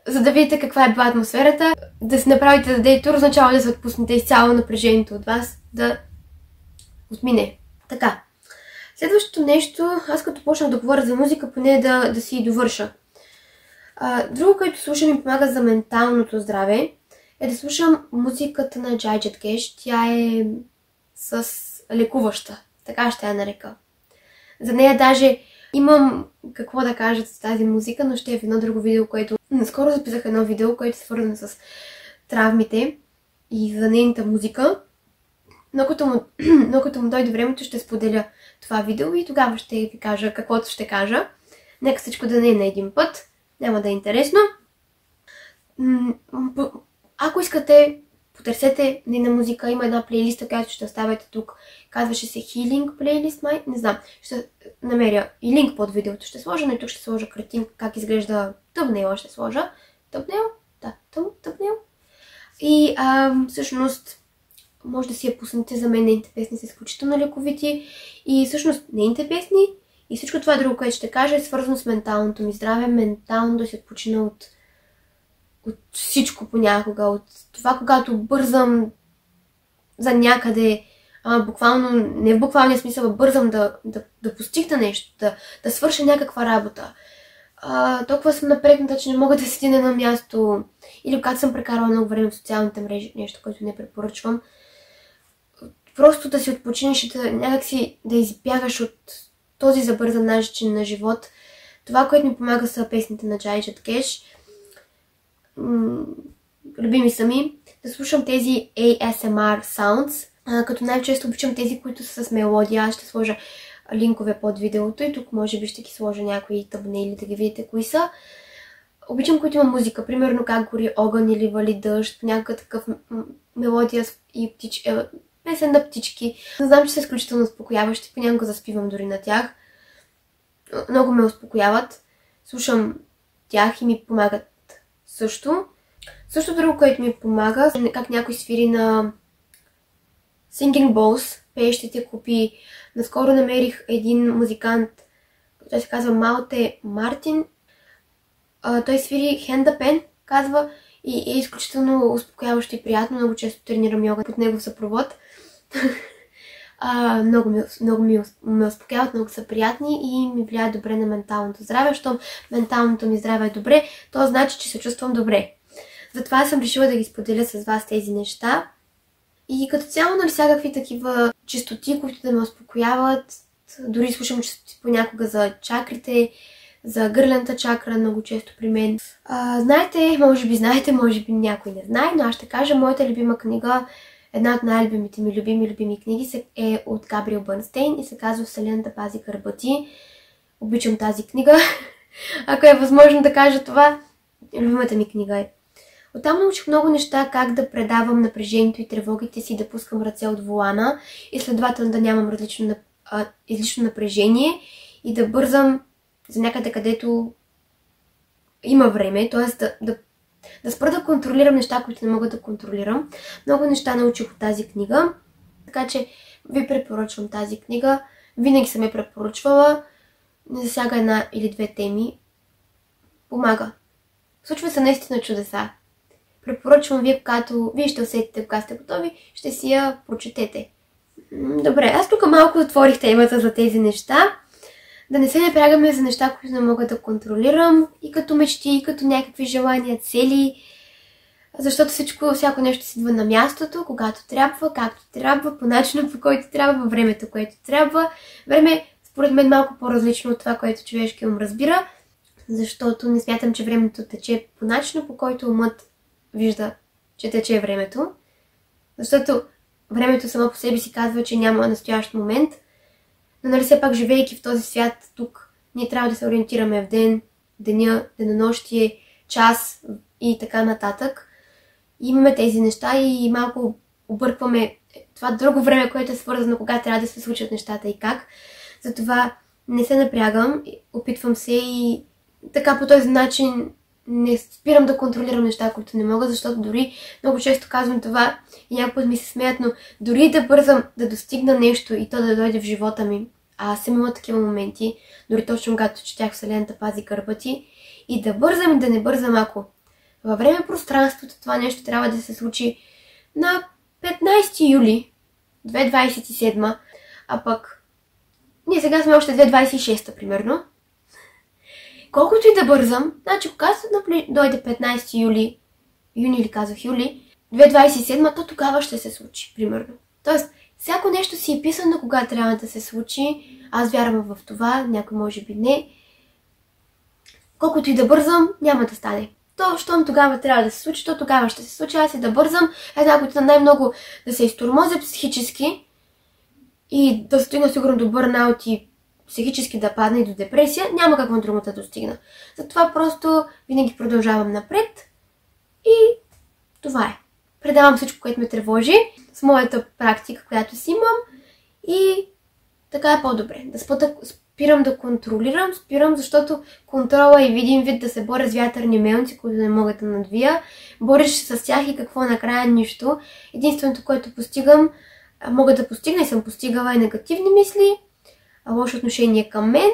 за да видите каква е била атмосферата. Да си направите дейтур означава да се отпуснете изцяло напрежението от вас, да отмине. Така. Следващото нещо, аз като почнах да говоря за музика, поне да си довърша. Друго, което слушам и помага за менталното здраве, е да слушам музиката на Jai Jatkesh. Тя е с лекуваща, така ще я нарека. За нея даже имам какво да кажа с тази музика, но ще е в едно друго видео, което... Наскоро записах едно видео, което е свързано с травмите и за нейната музика. Но като му дойде времето, ще споделя това видео и тогава ще ви кажа каквото ще кажа. Нека всичко да не е на един път. Няма да е интересно. Ако искате, потърсете нейна музика. Има една плейлиста, която ще оставяте тук. Казваше се Healing плейлист, май. Не знам. Ще намеря и линк под видеото. Ще сложа, но и тук ще сложа картинка как изглежда тъмнейл. Ще сложа. Тъмнейл? Да, тъмнейл. И всъщност може да си я пуснете. За мен нейните песни са изключително лековити. И всъщност нейните песни и всичко това друго, което ще кажа, е свързано с менталното ми здраве. Ментално да се отпочина от всичко понякога. От това, когато бързам за някъде, буквално, не в буквалния смисъл, а бързам да постигна нещо, да свърша някаква работа. Толкова съм напрегната, че не мога да седя на място. Или когато съм прекарала много време в социалните мрежи, нещо, което не препоръчвам. Просто да си отпочинеш и някакси да избягаш от този забързан начин на живот. Това, което ми помага, са песните на Jai Jatkesh. Любими са ми. Да слушам тези ASMR sounds. Като най-често обичам тези, които са с мелодия. Аз ще сложа линкове под видеото и тук може би ще ги сложа някои тъмнели да ги видите кои са. Обичам, които има музика. Примерно как гори огън или вали дъжд. Някакъв такъв мелодия и песен на птички. Знам, че са изключително успокояващи. Понякога заспивам дори на тях. Много ме успокояват. Слушам тях и ми помагат също. Също друго, което ми помага, как някой свири на Singing Bowls, пеещите копии. Наскоро намерих един музикант, той се казва Малте Мартин. Той свири Хендапен, казва, и е изключително успокояващо и приятно. Много често тренирам йога под негов съпровод. Много ме успокояват, много са приятни и ми влияят добре на менталното здраве. Щом менталното ми здраве е добре, то значи, че се чувствам добре. Затова съм решила да ги споделя с вас тези неща. И като цяло, нали, всякакви такива честоти, които да ме успокояват. Дори слушам честоти понякога за чакрите, за гърлената чакра, много често при мен. Знаете, може би някой не знае, но аз ще кажа, моята любима книга, една от най-любимите ми любими книги е от Габриел Бърнстейн и се казва Вселената пази гърба ти. Обичам тази книга. Ако е възможно да кажа това, любимата ми книга е. Оттам научих много неща, как да предавам напрежението и тревогите си, да пускам ръце от волана и следователно да нямам излишно напрежение и да бързам за някъде, където има време, т.е. да спра да контролирам неща, които не мога да контролирам. Много неща научих от тази книга, така че ви препоръчвам тази книга. Винаги съм я препоръчвала. Не засяга една или две теми. Помага. Случва се наистина чудеса. Препоръчвам вие, когато вие ще усетите, когато сте готови, ще си я прочетете. Добре, аз тук малко отворих темата за тези неща. Да не се напрягаме за неща, които не мога да контролирам. И като мечти, и като някакви желания, цели. Защото всяко нещо си идва на мястото, когато трябва, както трябва, по начина, по който трябва, във времето, което трябва. Време, според мен, малко по-различно от това, което човешкият ум разбира, защото не смятам, че времето тече по начина, по който умът вижда, че тече времето. Защото времето само по себе си казва, че няма настоящ момент, но нали все пак, живейки в този свят тук, ние трябва да се ориентираме в деня, денонощие, час и така нататък. Имаме тези неща и малко объркваме това друго време, което е свързано, кога трябва да се случат нещата и как. Затова не се напрягам, опитвам се и така по този начин не спирам да контролирам неща, които не мога, защото дори много често казвам това и някой път ми се смеят, но дори да бързам да достигна нещо и то да дойде в живота ми, а аз съм имала такива моменти, дори точно когато четях Вселената пази гърба ти, и да бързам и да не бързам, ако във време пространството това нещо трябва да се случи на 15 юли 2027, а пък ние сега сме още 2026 примерно. Колкото и да бързам, значи когато дойде 15 юли, юни или казах юли, 2027, то тогава ще се случи, примерно. Тоест, всяко нещо си е писано кога трябва да се случи. Аз вярвам в това, някой може би не. Колкото и да бързам, няма да стане. То, щом тогава трябва да се случи, то тогава ще се случи. Аз и да бързам, една година най-много да се изтормозя психически и да стигна сигурно до бърнаут и психически да падна и до депресия, няма какво друго да достигна. Затова просто винаги продължавам напред и това е. Предавам всичко, което ме тревожи с моята практика, която си имам и така е по-добре. Спирам да контролирам, защото контрола е видим вид да се боря с вятърни мелници, които не могат да надвия. Бориш се с тях и какво накрая нищо. Единственото, което мога да постигна и съм постигала е негативни мисли, лошо отношение към мен,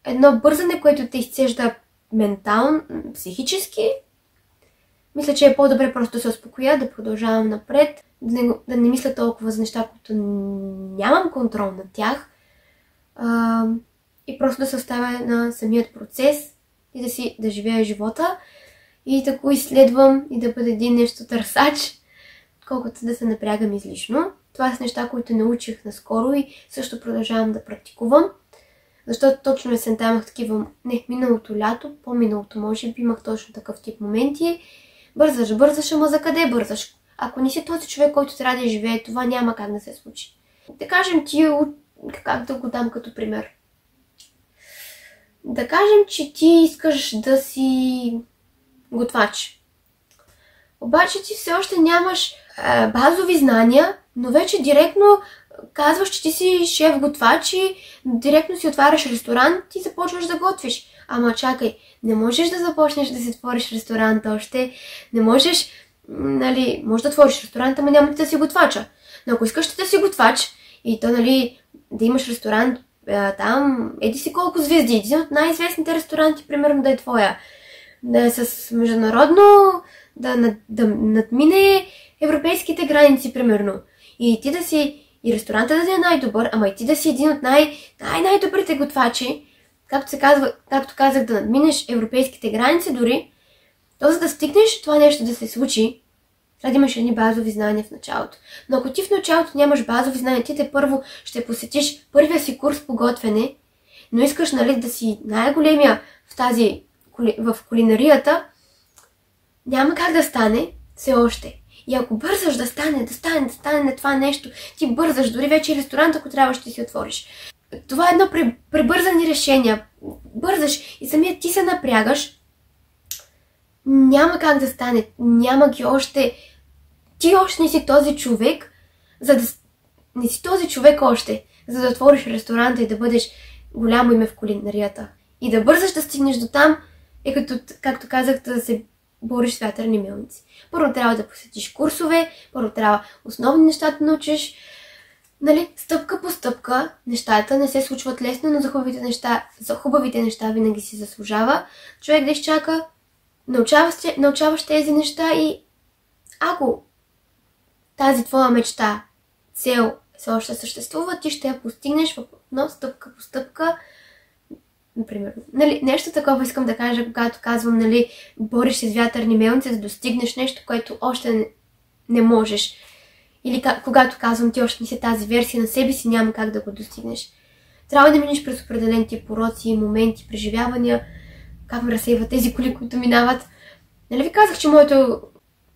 едно бързане, което те изцежда ментално, психически. Мисля, че е по-добре просто да се успокоя, да продължавам напред, да не мисля толкова за неща, които нямам контрол над тях и просто да се оставя на самият процес и да живея живота и да го изследвам и да бъда един нещо търсач, колкото да се напрягам излишно. Това са неща, които научих наскоро и също продължавам да практикувам, защото точно есента имах такива, миналото лято, по-миналото може би имах точно такъв тип моменти. Бързаш, ама за къде бързаш? Ако не си този човек, който трябва да живее, това няма как да се случи. Да кажем как да го дам като пример. Да кажем, че ти искаш да си готвач. Обаче ти все още нямаш базови знания, но вече директно казваш, че ти си шеф-готвач и директно си отваряш ресторант и започваш да готвиш. Ама чакай, не можеш да започнеш да си отвориш ресторант още, не можеш, може да отвориш ресторант, ама няма да си готвача. Но ако искаш да си готвач и то, да имаш ресторант, там, еди си колко звезди, един от най-известните ресторанти, примерно да е твоя, да е с международно, да надмине европейските граници, примерно. И ти да си, и ресторанта да е най-добър, ама и ти да си един от най-добрите готвачи, както казах, да надминеш европейските граници дори, то за да стигнеш това нещо да се случи, трябва да имаш едни базови знания в началото. Но ако ти в началото нямаш базови знания, ти първо ще посетиш първия си курс по готвене, но искаш да си най-големия в кулинарията, няма как да стане все още. И ако бързаш да стане това нещо, ти бързаш, дори вече ресторант, ако трябва, ще си отвориш. Това е едно пребързани решения. Бързаш и самият ти се напрягаш. Няма как да стане. Няма ги още. Ти още не си този човек, не си този човек още, за да отвориш ресторанта и да бъдеш голямо име в кулинарията. И да бързаш да стигнеш до там, както казах, да се бориш с вятърни мелници. Първо трябва да посетиш курсове, първо трябва основни неща да научиш. Стъпка по стъпка нещата не се случват лесно, но за хубавите неща винаги си заслужава човек да изчака. Научаваш тези неща и ако тази твоя мечта, цел все още съществува, ти ще я постигнеш стъпка по стъпка например. Нали, нещо такова искам да кажа, когато казвам, нали, бориш се с вятърни мелници, за да достигнеш нещо, което още не можеш. Или когато казвам, ти още не си тази версия на себе си, няма как да го достигнеш. Трябва да минеш през определен тип уроци, моменти, преживявания, как ме разсейват тези коли, които минават. Нали ви казах, че моето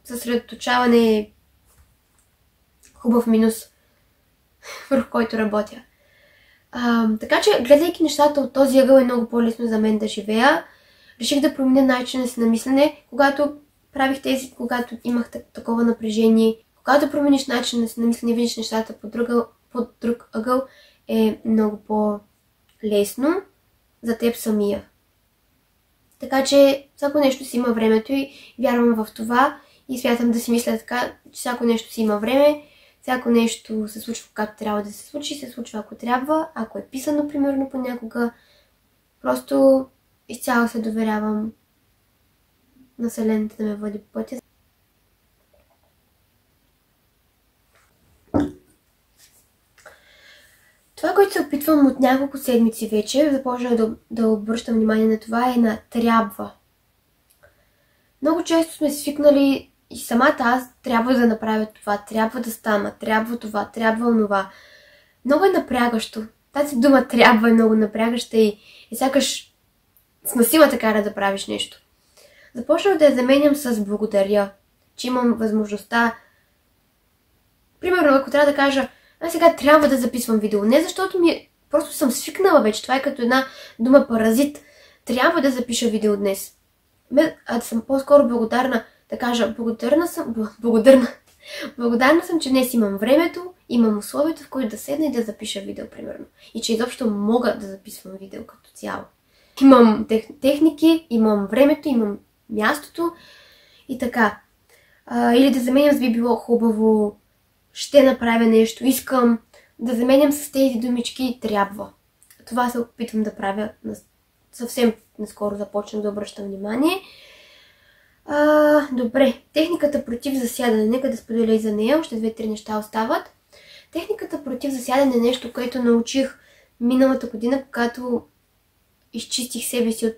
съсредоточаване е хубав минус, върху който работя. Така че, гледайки нещата от този ъгъл, е много по-лесно за мен да живея. Реших да променя начина си на мислене, когато правих когато имах такова напрежение. Когато промениш начина си на мислене и видиш нещата под друг ъгъл, е много по-лесно за теб самия. Така че всяко нещо си има времето и вярвам в това и смятам да си мисля така, че всяко нещо си има време, всяко нещо се случва когато трябва да се случи, се случва ако трябва, ако е писано примерно понякога. Просто изцяло се доверявам на Вселената да ме води по пътя. Това, което се опитвам от няколко седмици вече, започнах да обръщам внимание на това, е на трябва. Много често сме свикнали и самата аз трябва да направя това, трябва да стана, трябва това, трябва онова. Много е напрягащо. Тази дума трябва е много напрягаща и сякаш с насила те кара да правиш нещо. Започнах да я заменям с благодаря, че имам възможността. Примерно, ако трябва да кажа, сега трябва да записвам видео. Не защото просто съм свикнала вече. Това е като една дума паразит. Трябва да запиша видео днес. Да съм по-скоро благодарна, да кажа, благодарна съм, че днес имам времето, имам условията, в които да седна и да запиша видео, примерно. И че изобщо мога да записвам видео като цяло. Имам техники, имам времето, имам мястото и така. Или да заменям с би било хубаво, ще направя нещо, искам да заменям с тези думички трябва. Това се опитвам да правя. Съвсем наскоро започнах да обръщам внимание. Добре, техниката против засядане. Нека да споделя и за нея. Още 2-3 неща остават. Техниката против засядане е нещо, което научих миналата година, когато изчистих себе си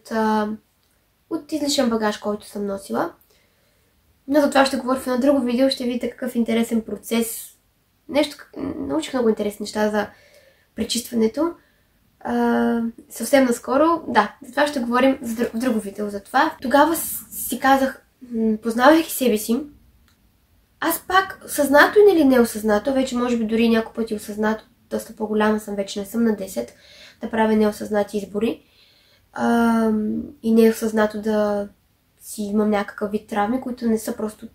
от излишен багаж, който съм носила. Но за това ще говоря в едно друго видео. Ще видите какъв интересен процес. Научих много интересни неща за пречистването. Съвсем наскоро, за това ще говорим в друго видео за това. Тогава си казах, познавайки себе си, аз пак съзнато или неосъзнато, вече може би дори няколко пъти осъзнато, доста по-голяма съм, вече не съм на 10, да правя неосъзнати избори и неосъзнато да си имам някакъв вид травми, които не са просто...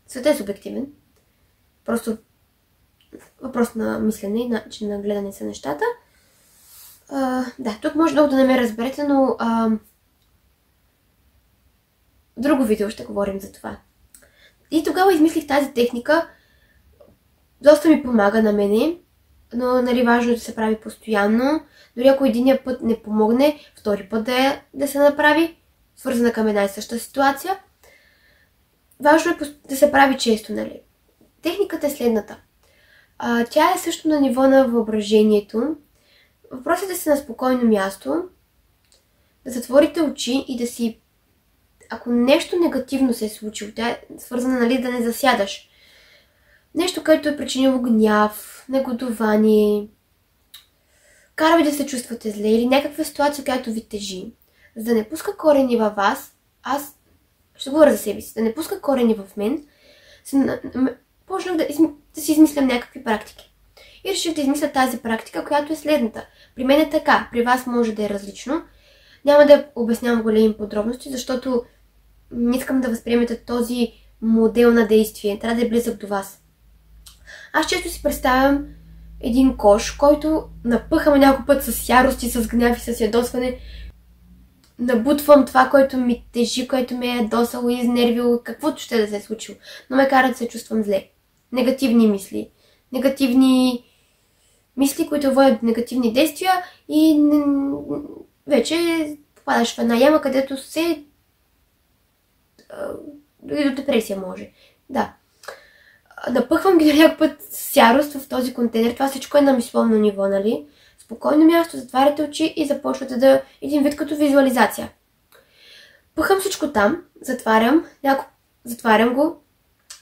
Светът е субективен. Просто въпрос на мислене и начин на гледане са нещата. Тук може много да не ме разберете, но в друго видео ще говорим за това. И тогава измислих тази техника. Доста ми помага на мене, но нали, важно е да се прави постоянно. Дори ако единия път не помогне, втори път да се направи, свързана към една и съща ситуация. Важно е да се прави често, нали. Техниката е следната. Тя е също на ниво на въображението. Въпросът е да си на спокойно място, да затворите очи и да си... Ако нещо негативно се е случило, тя е свързана, нали, да не засядаш. Нещо, което е причинило гняв, негодование, кара ви да се чувствате зле или някаква ситуация, която ви тежи. За да не пуска корени във вас, аз ще говоря за себе си, да не пуска корени в мен, почнах да си измислям някакви практики. И реших да измисля тази практика, която е следната. При мен е така, при вас може да е различно. Няма да обяснявам големи подробности, защото не искам да възприемете този модел на действие. Трябва да е близък до вас. Аз често си представям един кош, който напъхам няколко път с ярост и с гняв и с ядосване. Набутвам това, което ми тежи, което ме е ядосало и изнервило, каквото ще да се е случило. Но ме кара да се чувствам зле. Негативни мисли, които водят до негативни действия и вече попадаш в една яма, където дори до депресия може. Да. Напъхвам ги някакъв път с ярост в този контейнер. Това всичко е на мисловно ниво, нали? спокойно място, затваряте очи и започвате да един вид като визуализация. Пъхам всичко там, затварям го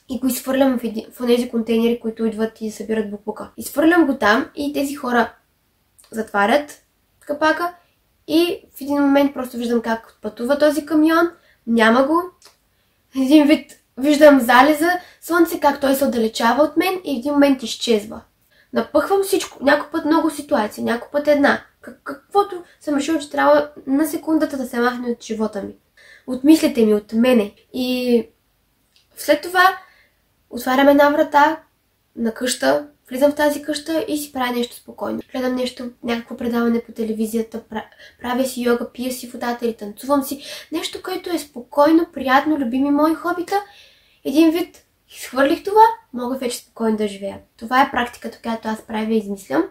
и го изхвърлям в тези контейнери, които идват и събират буклука. Изхвърлям го там и тези хора затварят капака и в един момент просто виждам как пътува този камион, няма го. Един вид виждам залеза, слънце, как той се отдалечава от мен и в един момент изчезва. Напъхвам всичко, някой път много ситуации, някой път една. Каквото съм решила, че трябва на секундата да се махне от живота ми. От мислите ми, от мене. И след това отварям една врата на къща, влизам в тази къща и си правя нещо спокойно. Гледам нещо, някакво предаване по телевизията, правя си йога, пия си водата или танцувам си. Нещо, което е спокойно, приятно, любими мои хобита. Един вид изхвърлих това, мога вече спокойно да живея. Това е практиката, която аз правя и измислям.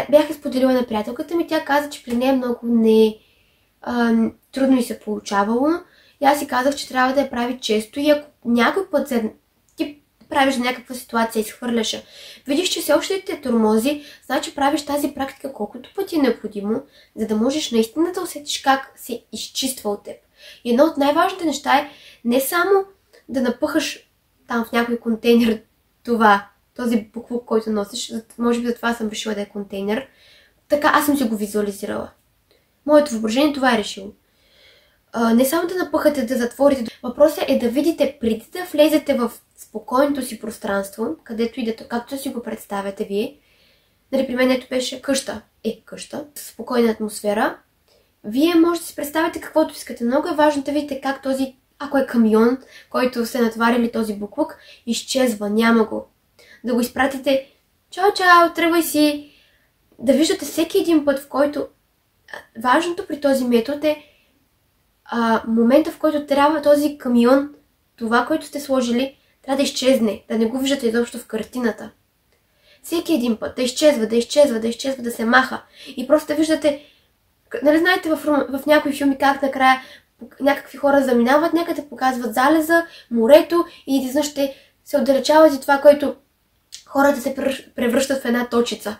Бях споделила на приятелката ми, тя каза, че при нея много трудно и се получавало. И аз си казах, че трябва да я прави често и ако някой път ти правиш някаква ситуация и изхвърляш, видиш, че все още те тормози, значи правиш тази практика колкото пъти е необходимо, за да можеш наистина да усетиш как се изчиства от теб. И едно от най-важните неща е не само да напъхаш там в някой контейнер този буклук, който носиш, може би за това съм решила да е контейнер. Така аз съм си го визуализирала. Моето въображение това е решило. Не само да напъхате, да затворите. Въпросът е да видите, преди да влезете в спокойното си пространство, където идете, както си го представяте вие. Нали, при мен ето беше къща. Къща. Спокойна атмосфера. Вие можете да си представите каквото искате. Много е важно да видите как този, ако е камион, който сте натварили този буклук, изчезва, няма го. Да го изпратите, чао, тръгвай си. Да виждате всеки един път, в който важното при този метод е момента, в който трябва този камион, това, което сте сложили, трябва да изчезне, да не го виждате изобщо в картината. Всеки един път да изчезва, да се маха. И просто да виждате, нали знаете в някои филми как накрая някакви хора заминават, някъде показват залеза, морето и изведнъж ще се отдалечават и това, което хората се превръщат в една точица.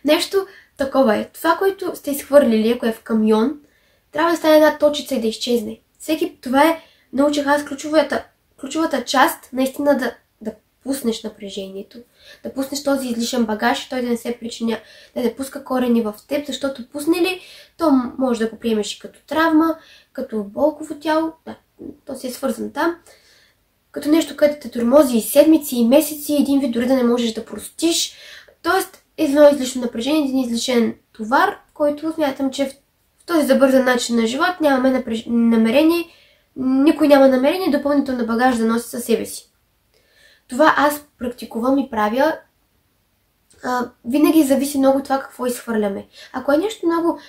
Нещо такова е. Това, което сте изхвърлили, ако е в камион, трябва да стане една точица и да изчезне. Това е, научих аз ключовата част, наистина да пуснеш напрежението. Да пуснеш този излишен багаж, той да не се причиня, да не пуска корени в теб, защото пусне ли, то може да го приемеш и като травма, като болково тяло, да, то си е свързано там, като нещо, което те тормози и седмици, и месеци, един вид дори да не можеш да простиш. Тоест, едно излишно напрежение, един излишен товар, който смятам, че в този забързан начин на живот нямаме намерение, никой няма намерение допълнително багаж да носи със себе си. Това аз практикувам и правя. Винаги зависи много от това какво изхвърляме. Ако е нещо много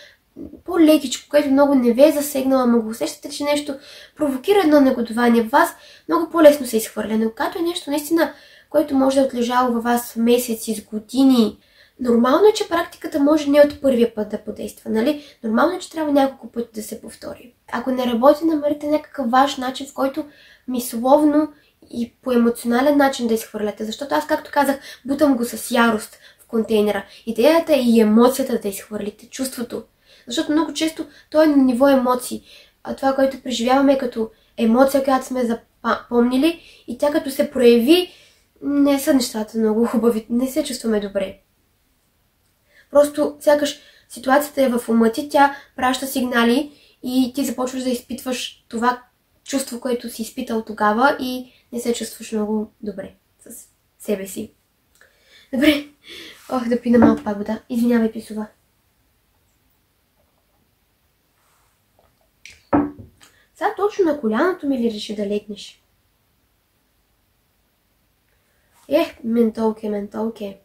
по-лекичко, което много не ви е засегнало, ама го усещате, че нещо провокира едно негодование в вас, много по-лесно се изхвърля. Но когато е нещо наистина, което може да е отлежало във вас месеци, с години, нормално е, че практиката може не от първия път да подейства, нали? Нормално е, че трябва няколко пъти да се повтори. Ако не работи, намерите някакъв ваш начин, в който мисловно и по емоционален начин да изхвърляте. Защото аз, както казах, бутам го с ярост в контейнера. Идеята е и емоцията да изхвърлите, чувството. Защото много често то е на ниво емоции. А това, което преживяваме е като емоция, която сме запомнили и тя като се прояви, не са нещата много хубави, не се чувстваме добре. Просто сякаш ситуацията е в ума ти, тя праща сигнали и ти започваш да изпитваш това чувство, което си изпитал тогава и не се чувстваш много добре с себе си. Добре. Да пина малко пак вода. Извинявай, писова. Сега точно на коляното ми ли реши да легнеш? Ментолке.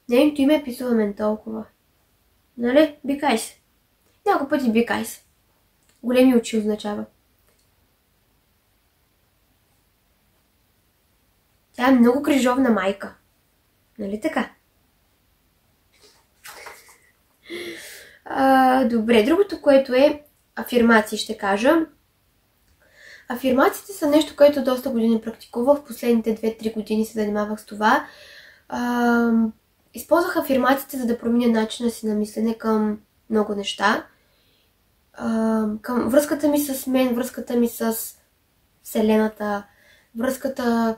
Нейното име е писала Ментолкова. Нали? Бикай се. Няколко пъти бикай се. Големи очи означава. Тя е много крижовна майка. Нали така? Добре, другото, което е афирмации, ще кажа. Афирмациите са нещо, което доста години практикувах. В последните 2-3 години се занимавах с това. използвах афирмациите, за да променя начина си на мислене към много неща. Към връзката ми с мен, връзката ми с Вселената, връзката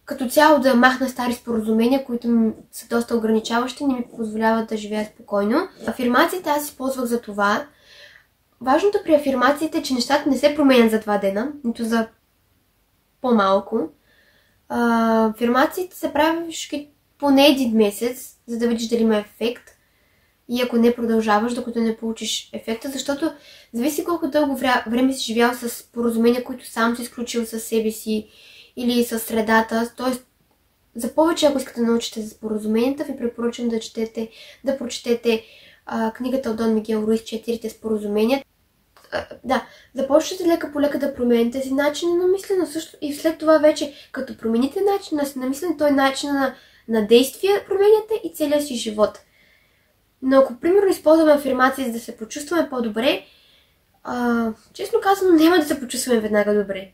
като цяло да махна стари споразумения, които са доста ограничаващи, не ми позволяват да живея спокойно. Афирмациите аз използвах за това. Важното при афирмациите е, че нещата не се променят за 2 дена, нито за по-малко. Афирмациите се правиш поне 1 месец, за да видиш дали има ефект. И ако не продължаваш, докато не получиш ефекта, защото зависи колко дълго време си живял с споразумения, които сам си изключил със себе си или със средата. Тоест, за повече, ако искате да научите за споразуменията, ви препоръчвам да прочетете книгата от Дон Мигел Руис "Четирите споразумения". Започвате лека по лека да промените си начина на мислене, също и след това вече, като промените начина си на мислене, той начина на действие променяте и целия си живот. Но ако, примерно, използваме афирмации, за да се почувстваме по-добре, честно казано, няма да се почувстваме веднага добре.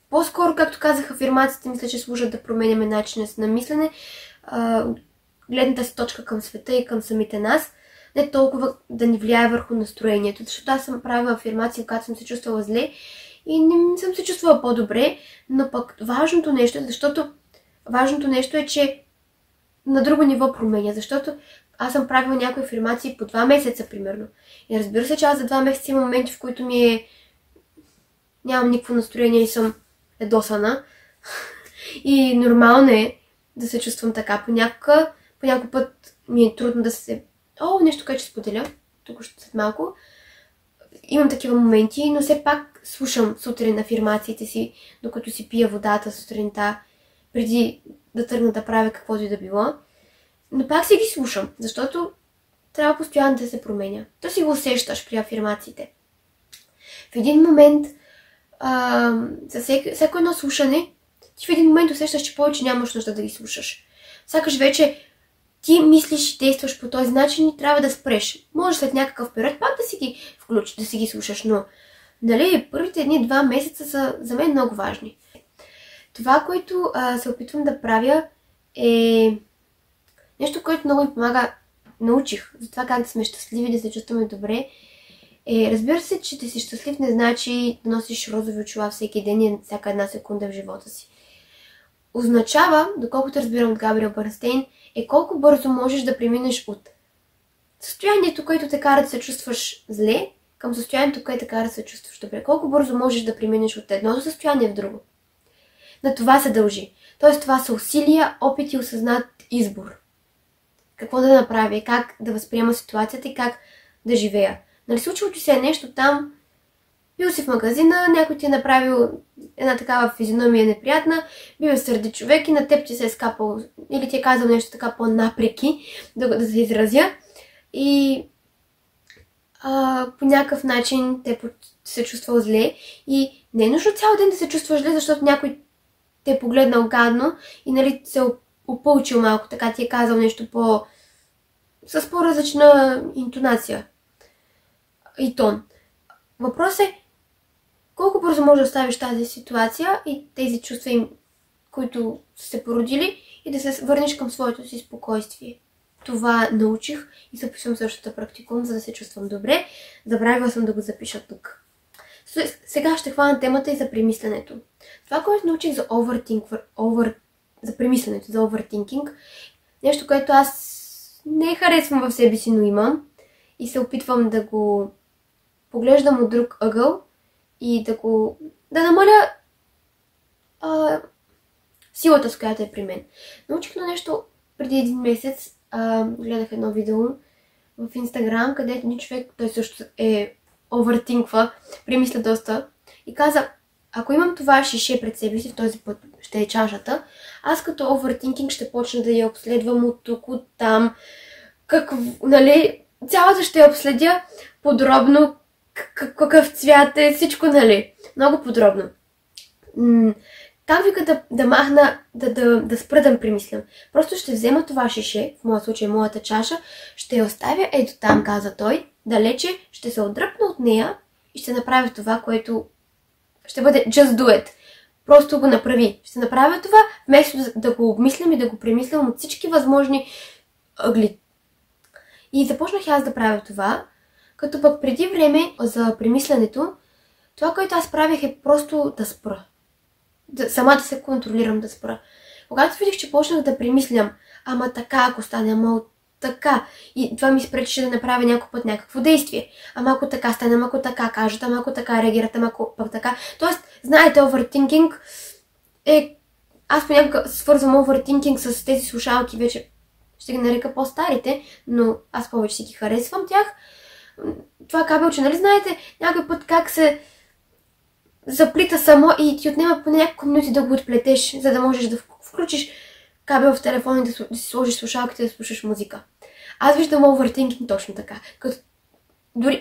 По-скоро, както казах, афирмациите мисля, че служат да променяме начина си на мислене, гледната си точка към света и към самите нас, не толкова да ни влияе върху настроението, защото аз съм правила афирмации, когато съм се чувствала зле и не съм се чувствала по-добре, но пък важното нещо е, че на друго ниво променя, защото аз съм правила някои афирмации по 2 месеца, примерно. И разбира се, че аз за 2 месеца имам моменти, в които нямам никакво настроение и съм ядосана. И нормално е да се чувствам така. По някой път ми е трудно да се... нещо, което ще споделя, тук ще след малко. Имам такива моменти, но все пак слушам сутрин афирмациите си, докато си пия водата сутринта, преди да тръгна да правя каквото и да било. Но пак си ги слушам, защото трябва постоянно да се променя. То си го усещаш при афирмациите. В един момент, за всяко едно слушане, ти в един момент усещаш, че повече нямаш нужда да ги слушаш. Сякаш вече ти мислиш и действаш по този начин и трябва да спреш. Може след някакъв период пак да си ги включиш, да си ги слушаш, но първите 1-2 месеца са за мен много важни. Това, което се опитвам да правя, е нещо, което много ми помага. Научих за това как да сме щастливи, да се чувстваме добре. Разбира се, че да си щастлив не значи да носиш розови очила всеки ден и всяка една секунда в живота си. Означава, доколкото разбирам от Габриел Бърнстейн, колко бързо можеш да преминеш от състоянието, което те кара да се чувстваш зле, към състоянието, което те кара да се чувстваш добре. Колко бързо можеш да преминеш от едното състояние в друго. На това се дължи. Тоест, това са усилия, опит и осъзнат избор. Какво да направя, как да възприема ситуацията и как да живея. Случило ти се нещо там, бил си в магазина, някой ти е направил една такава физиономия неприятна, бил сърди човек и на теб ти се е скапал или ти е казал нещо така по-напреки, да се изразя. И по някакъв начин те се чувствал зле и не е нужно цял ден да се чувстваш зле, защото някой те е погледнал гадно и се опълчил малко, така ти е казал нещо с по-различна интонация и тон. Въпрос е колко бързо можеш да оставиш тази ситуация и тези чувства, които са се породили и да се върнеш към своето си спокойствие. Това научих и се опитвам също да практикувам, за да се чувствам добре. Забравила съм да го запиша тук. Сега ще хвана темата и за премисленето. Това, което научих за за премисленето, за overthinking, нещо, което аз не харесвам в себе си, но имам и се опитвам да го поглеждам от друг ъгъл и да намаля силата, с която е при мен. Научих на нещо преди 1 месец, гледах едно видео в Инстаграм, където един човек, той също овъртинква, премисля доста и каза, ако имам това шише пред себе си, в този път ще е чашата, аз като овъртинкинг ще почна да я обследвам от тук, от там, цялата ще я обследя подробно, какъв цвят е, всичко, много подробно. Как вика да махна, да спра да премислям? Просто ще взема това шише, в моя случай моята чаша, ще я оставя ето там, каза той, далече, ще се отдръпна от нея и ще направя това, което ще бъде just do it. Просто го направи. Ще направя това, вместо да го обмислям и да го премислям от всички възможни ъгли. И започнах аз да правя това, като пък преди време за премисленето, това, което аз правих е просто да спра. Сама да се контролирам, да спра. Когато видях, че почнах да премислям, ама така ако стане, ама така, и това ми спречеше да направя някой път някакво действие. Ама ако така стане, ама ако така кажат, ама ако така реагират, ама ако пък така. Тоест, знаете, овертинкинг е... Аз понякога свързвам овертинкинг с тези слушалки, вече ще ги нарека по-старите, но аз повече си ги харесвам тях. Това кабелче, нали знаете, някой път как се заплита само и ти отнема по няколко минути да го отплетеш, за да можеш да включиш кабел в телефона и да си сложиш слушалките да слушаш музика. Аз виждам овертинкинг точно така.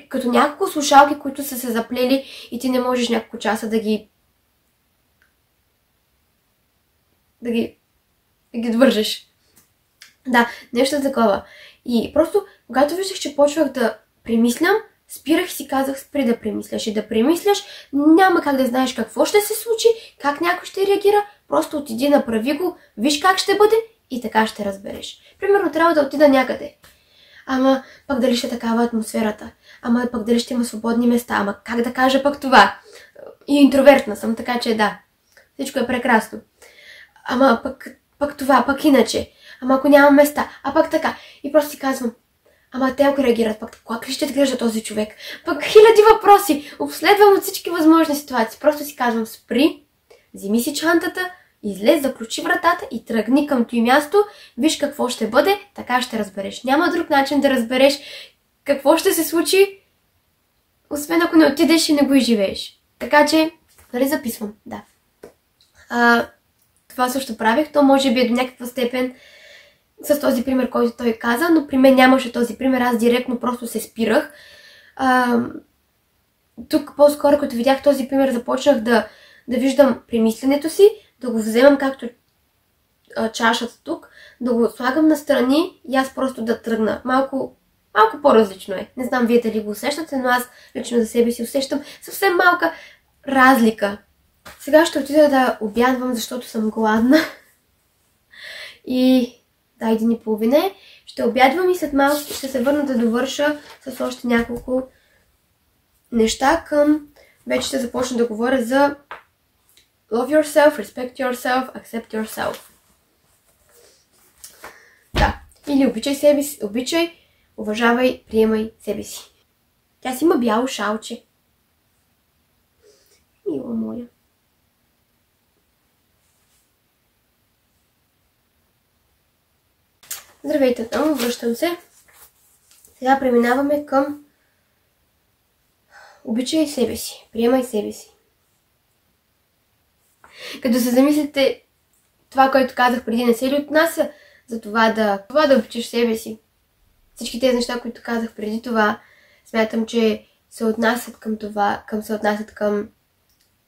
Като няколко слушалки, които са се заплели и ти не можеш няколко часа да ги вържеш. Да, нещо такова. И просто, когато виждах, че почвах да премислям, спирах и си казах, спри да премисляш. И да премисляш, няма как да знаеш какво ще се случи, как някой ще реагира, просто отиди, направи го, виж как ще бъде и така ще разбереш. Примерно трябва да отида някъде. Ама пък дали ще такава атмосферата, ама пък дали ще има свободни места, ама как да кажа пък това. И интровертна съм, така че да, всичко е прекрасно. Ама пък това, пък иначе. Ама ако няма места, а пък така. И просто си казвам, ама те ако реагират, пък как ли ще изглежда този човек? Пък хиляди въпроси. Обследвам от всички възможни ситуации. Просто си казвам, спри, вземи си чантата, излез, заключи вратата и тръгни към това място. Виж какво ще бъде, така ще разбереш. Няма друг начин да разбереш какво ще се случи, освен ако не отидеш и не го изживееш. Така че, нали записвам, да. Това също правих, то може би е до някаква степен с този пример, който той каза, но при мен нямаше този пример, аз директно просто се спирах. Тук по-скоро, като видях този пример, започнах да виждам премисленето си, да го вземам както чашата тук, да го слагам настрани и аз просто да тръгна. Малко по-различно е. Не знам вие дали го усещате, но аз лично за себе си усещам съвсем малка разлика. Сега ще отида да обядвам, защото съм гладна. И да, 1:30. Ще обядвам и след малко ще се върна да довърша с още няколко неща към... Вече ще започна да говоря за love yourself, respect yourself, accept yourself. Да. Или обичай себе си, уважавай, приемай себе си. Тя си има бяло шалче. Мила моя. Здравейте отново, връщам се. Сега преминаваме към обичай себе си, приемай себе си. Като се замислите, това, което казах преди, не се ли отнася за това да обичаш себе си? Всички тези неща, които казах преди това, смятам, че се отнасят към това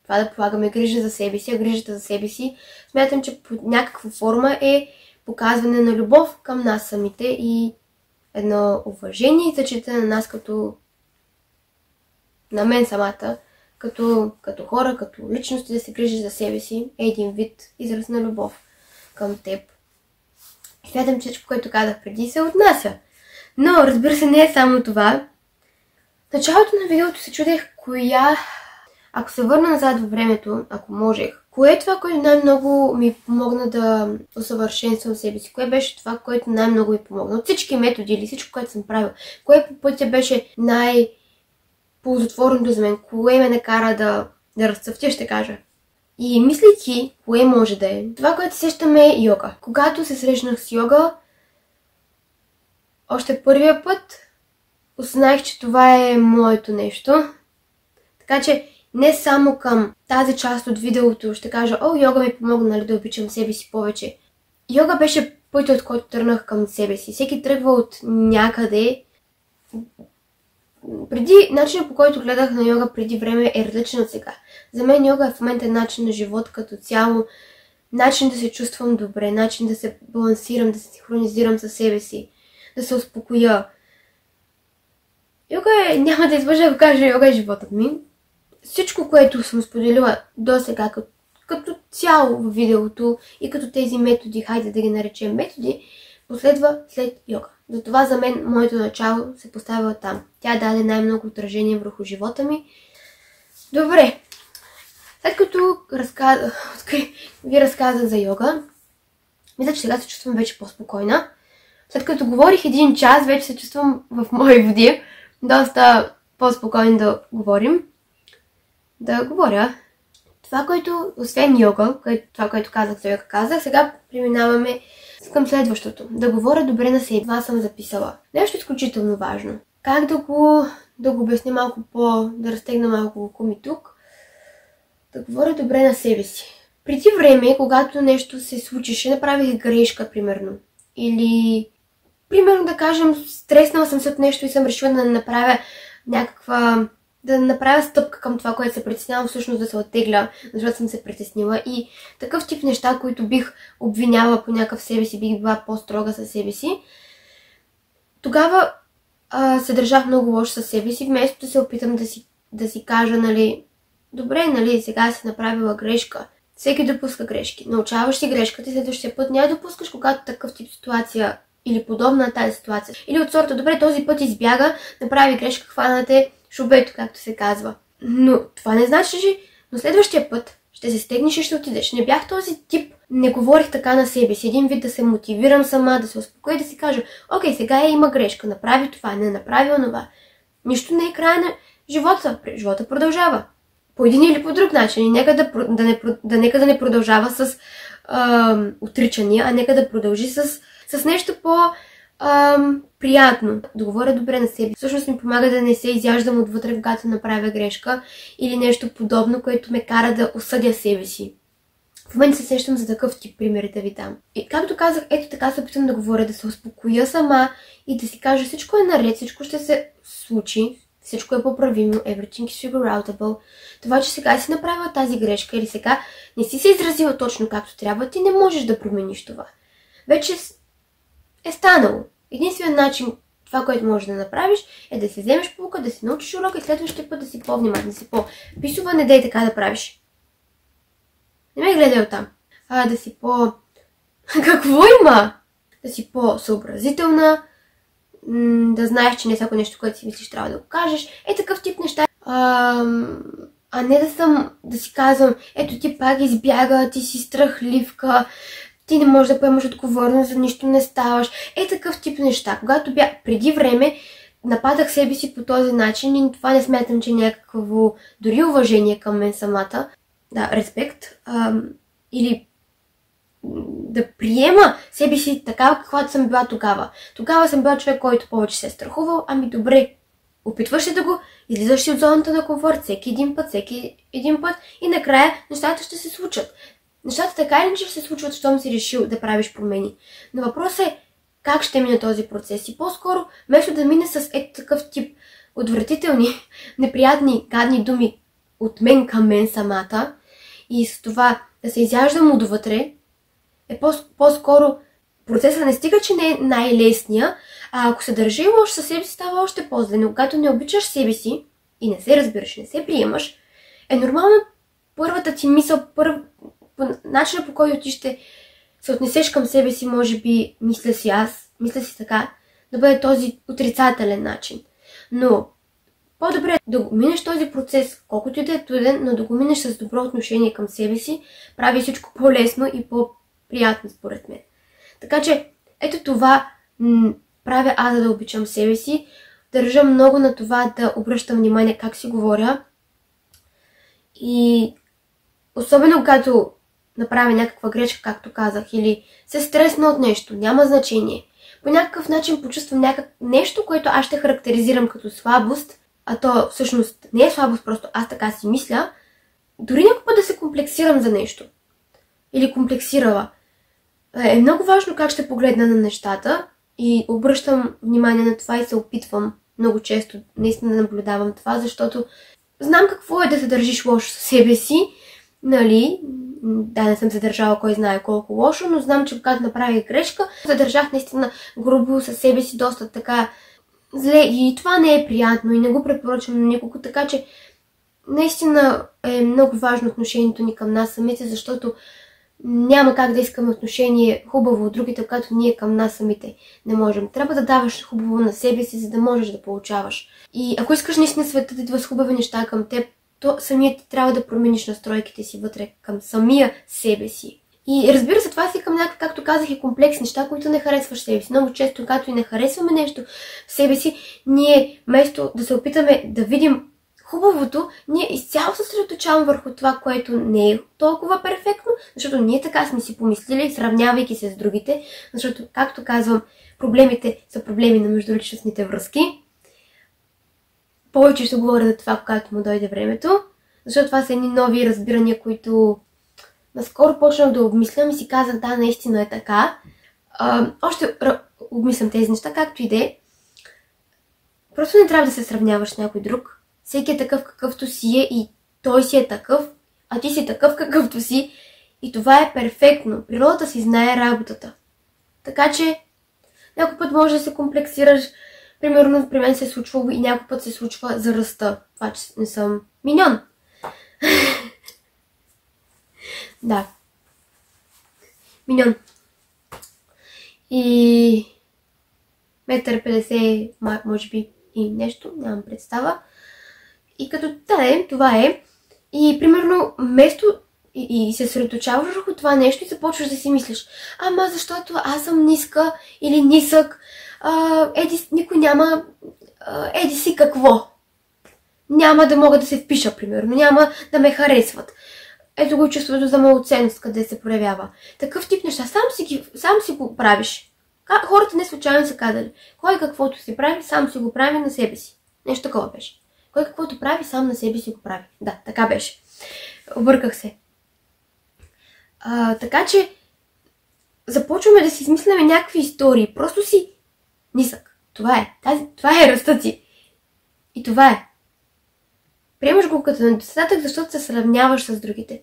да полагаме грижа за себе си, а грижата за себе си смятам, че по някаква форма е показване на любов към нас самите и едно уважение и зачитане на нас на мен самата, като хора, като личности, да се грижиш за себе си е един вид израз на любов към теб. Смятам, че всичко, което казах преди, се отнася. Но, разбира се, не е само това. В началото на видеото се чудех ако се върна назад във времето, ако можех, кое е това, което най-много ми помогна да усъвършенствам себе си? Кое беше това, което най-много ми помогна? От всички методи или всичко, което съм правила. Кое по пътя беше най-ползотворното за мен? Кое ме накара да разцъфтя, ще кажа? И мислейки, кое може да е? Това, което сещаме е йога. Когато се срещнах с йога, още първия път осъзнах, че това е моето нещо. Така че не само към тази част от видеото ще кажа, йога ми помогна да обичам себе си повече. Йога беше пътят, от който тръгнах към себе си. Всеки тръгва от някъде. Начинът, по който гледах на йога преди време е различен от сега. За мен йога е в момента начин на живот като цяло, начин да се чувствам добре, начин да се балансирам, да се синхронизирам със себе си, да се успокоя. Йога няма да излъжа, ако кажа, йога е животът ми. Всичко, което съм споделила до сега като цяло в видеото и като тези методи, хайде да ги наречем методи, последва след йога. Затова за мен моето начало се поставя там. Тя даде най-много отражение върху живота ми. Добре, след като ви разказах за йога, мисля, че сега се чувствам вече по-спокойна. След като говорих 1 час, вече се чувствам в мои води. Доста по-спокойно да говорим. Да говоря. Това, което, освен йога, това, което казах за йога, казах, сега преминаваме към следващото. Да говоря добре на себе. Това съм записала. Нещо изключително важно. Как да го обясня малко да разтегна малко куми тук. Да говоря добре на себе си. Преди време, когато нещо се случише, направих грешка, примерно. Или, примерно да кажем, стреснала съм се от нещо и съм решила да направя да направя стъпка към това, което се притеснявам, всъщност да се оттегля, защото съм се притеснила. И такъв тип неща, които бих обвиняла по някакъв себе си, бих била по-строга със себе си. Тогава се държах много лошо със себе си, вместо да се опитам да си кажа, нали, добре, нали, сега си направила грешка. Всеки допуска грешки. Научаваш си грешката и следващия път няма допускаш, когато такъв тип ситуация или подобна на тази ситуация. Или от сорта, добре, този път избяга, направи грешка, хванате шубето, както се казва. Но това не значи, че но следващия път ще се стегнеш и ще отидеш. Не бях този тип, не говорих така на себе си. Един вид да се мотивирам сама, да се успокоя и да си кажа, окей, сега има грешка, направи това, не направи онова. Нищо не е края на живота. Живота продължава. По един или по друг начин. И нека да не продължава с отричания, а нека да продължи с нещо приятно. Да говоря добре на себе. Всъщност ми помага да не се изяждам отвътре, когато направя грешка или нещо подобно, което ме кара да осъдя себе си. В момента се сещам за такъв тип примери да ви дам. И както казах, ето така се опитвам да говоря, да се успокоя сама и да си кажа всичко е наред, всичко ще се случи, всичко е поправимо, everything is figure outable. Това, че сега си направила тази грешка или сега не си се изразила точно както трябва, ти не можеш да промениш това. Вече е станало. Единственият начин, това, което можеш да направиш, е да си вземеш поука, да си научиш урока и следващия път да си по-внимателен, да си по-писова, не дей така да правиш. Не ме гледай оттам. Да си Какво има? Да си по-съобразителна, да знаеш, че не всяко нещо, което си мислиш, трябва да го кажеш. Такъв тип неща. А не да си казвам, ето ти пак избяга, ти си страхливка, ти не можеш да поемаш отговорност, за нищо не ставаш. Такъв тип неща. Когато преди време нападах себе си по този начин и това не смятам, че някакво дори уважение към мен самата. Да, респект. Или да приема себе си такава, каквато съм била тогава. Тогава съм била човек, който повече се е страхувал. Добре, опитваш се да го излизаш си от зоната на комфорт всеки един път и накрая нещата ще се случат. Нещата така или иначе ще се случват, щом си решил да правиш промени. Но въпросът е как ще мине този процес. И по-скоро, вместо да мине с такъв тип отвратителни, неприятни, гадни думи от мен към мен самата и с това да се изяждам отвътре, по-скоро процесът не стига, че не е най-лесния, а ако се държи лошо със себе си, става още по-зле. Но когато не обичаш себе си и не се разбираш, не се приемаш, е нормално първата ти мисъл, начинът по който ти ще се отнесеш към себе си, може би, мисля си така, да бъде този отрицателен начин. Но по-добре да го минеш този процес, колкото и да е труден, но да го минеш с добро отношение към себе си, прави всичко по-лесно и по-приятно според мен. Така че, ето това правя аз, за да обичам себе си. Държа много на това да обръщам внимание как си говоря. И особено когато направя някаква грешка, както казах, или се стресна от нещо, няма значение. По някакъв начин почувствам нещо, което аз ще характеризирам като слабост, а то всъщност не е слабост, просто аз така си мисля, дори някой път да се комплексирам за нещо. Или комплексирала. Е много важно как ще погледна на нещата и обръщам внимание на това и се опитвам много често наистина да наблюдавам това, защото знам какво е да се държиш лошо със себе си, нали? Да, не съм се държала кой знае колко лошо, но знам, че когато направих грешка, се държах наистина грубо със себе си, доста така зле и това не е приятно и не го препоръчвам на никого, така че наистина е много важно отношението ни към нас самите, защото няма как да искаме отношение хубаво от другите, когато ние към нас самите не можем. Трябва да даваш хубаво на себе си, за да можеш да получаваш. И ако искаш наистина света да идва с хубави неща към теб, то самият ти трябва да промениш настройките си вътре към самия себе си. И разбира се, това си към някакви, както казах, и комплекс неща, които не харесваш себе си. Много често, когато и не харесваме нещо в себе си, ние вместо да се опитаме да видим хубавото, ние изцяло се съсредоточаваме върху това, което не е толкова перфектно, защото ние така сме си помислили, сравнявайки се с другите, защото, както казвам, проблемите са проблеми на междуличностните връзки. Повече ще говоря за това, когато му дойде времето, защото това са едни нови разбирания, които наскоро почнах да обмислям и си казах, да, наистина е така. Още обмислям тези неща, както и да е. Просто не трябва да се сравняваш с някой друг. Всеки е такъв какъвто си е и той си е такъв, а ти си такъв какъвто си. И това е перфектно. Природата си знае работата. Така че някой път може да се комплексираш. Примерно при мен се е случвало и някой път се случва за ръста. Това, че не съм миньон. Да. Миньон. И 1,50 м, може би и нещо, нямам представа. И като това е. И примерно вместо и се съсредоточаваш върху това нещо и започваш да си мислиш, ама защото аз съм ниска или нисък, никой няма, еди си какво. Няма да мога да се впиша, примерно, няма да ме харесват. Ето го чувството за малоценност, къде се проявява. Такъв тип неща, сам си го правиш. Хората не случайно са казали, кой каквото си прави, сам си го прави на себе си. Нещо такова беше. Кой каквото прави, сам на себе си го прави. Да, така беше. Обърках се. Така че започваме да си измисляме някакви истории. Просто си нисък. Това е. Това е ръстът си. И това е. Приемаш го като недостатък, защото се сравняваш с другите.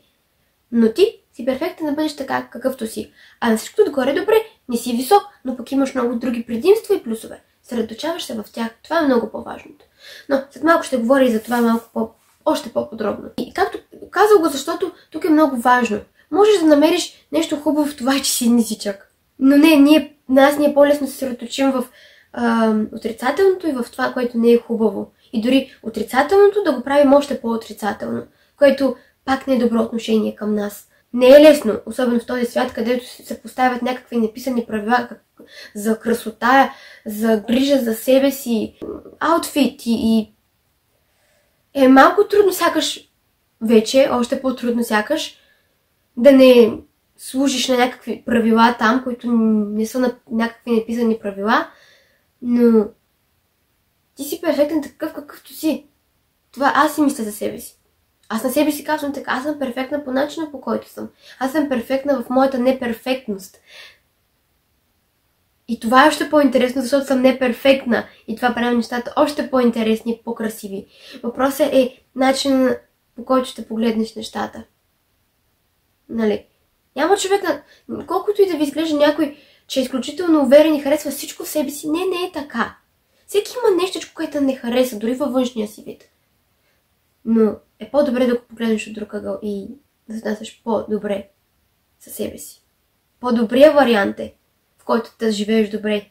Но ти си перфектен да бъдеш така, какъвто си. А на всичкото отгоре добре, не си висок, но пък имаш много други предимства и плюсове. Съсредоточаваш се в тях. Това е много по-важното. Но след малко ще говоря и за това още по-подробно. И както казал го, защото тук е много важно. Можеш да намериш нещо хубаво в това, че си нисичък. Но не, нас ни е по-лесно да се съсредоточим в отрицателното и в това, което не е хубаво. И дори отрицателното да го правим още по-отрицателно, което пак не е добро отношение към нас. Не е лесно, особено в този свят, където се поставят някакви неписани правила за красота, за грижа за себе си, аутфит и е малко трудно сякаш вече, още по-трудно сякаш, да не служиш на някакви правила там, които не са на някакви неписани правила, но ти си перфектен такъв какъвто си. Това аз си мисля за себе си. Аз на себе си казвам така, аз съм перфектна по начина, по който съм. Аз съм перфектна в моята неперфектност. И това е още по-интересно, защото съм неперфектна. И това прави нещата още по-интересни и по-красиви. Въпросът е начинът, по който ще погледнеш нещата. Нали? Няма човек, колкото и да ви изглежда някой, че е изключително уверен и харесва всичко в себе си. Не е така. Всеки има нещо, което не хареса, дори във външния си вид. Но е по-добре да го погледнеш от друг ъгъл и да се отнасяш по-добре със себе си. По-добрия вариант е, в който да живееш добре.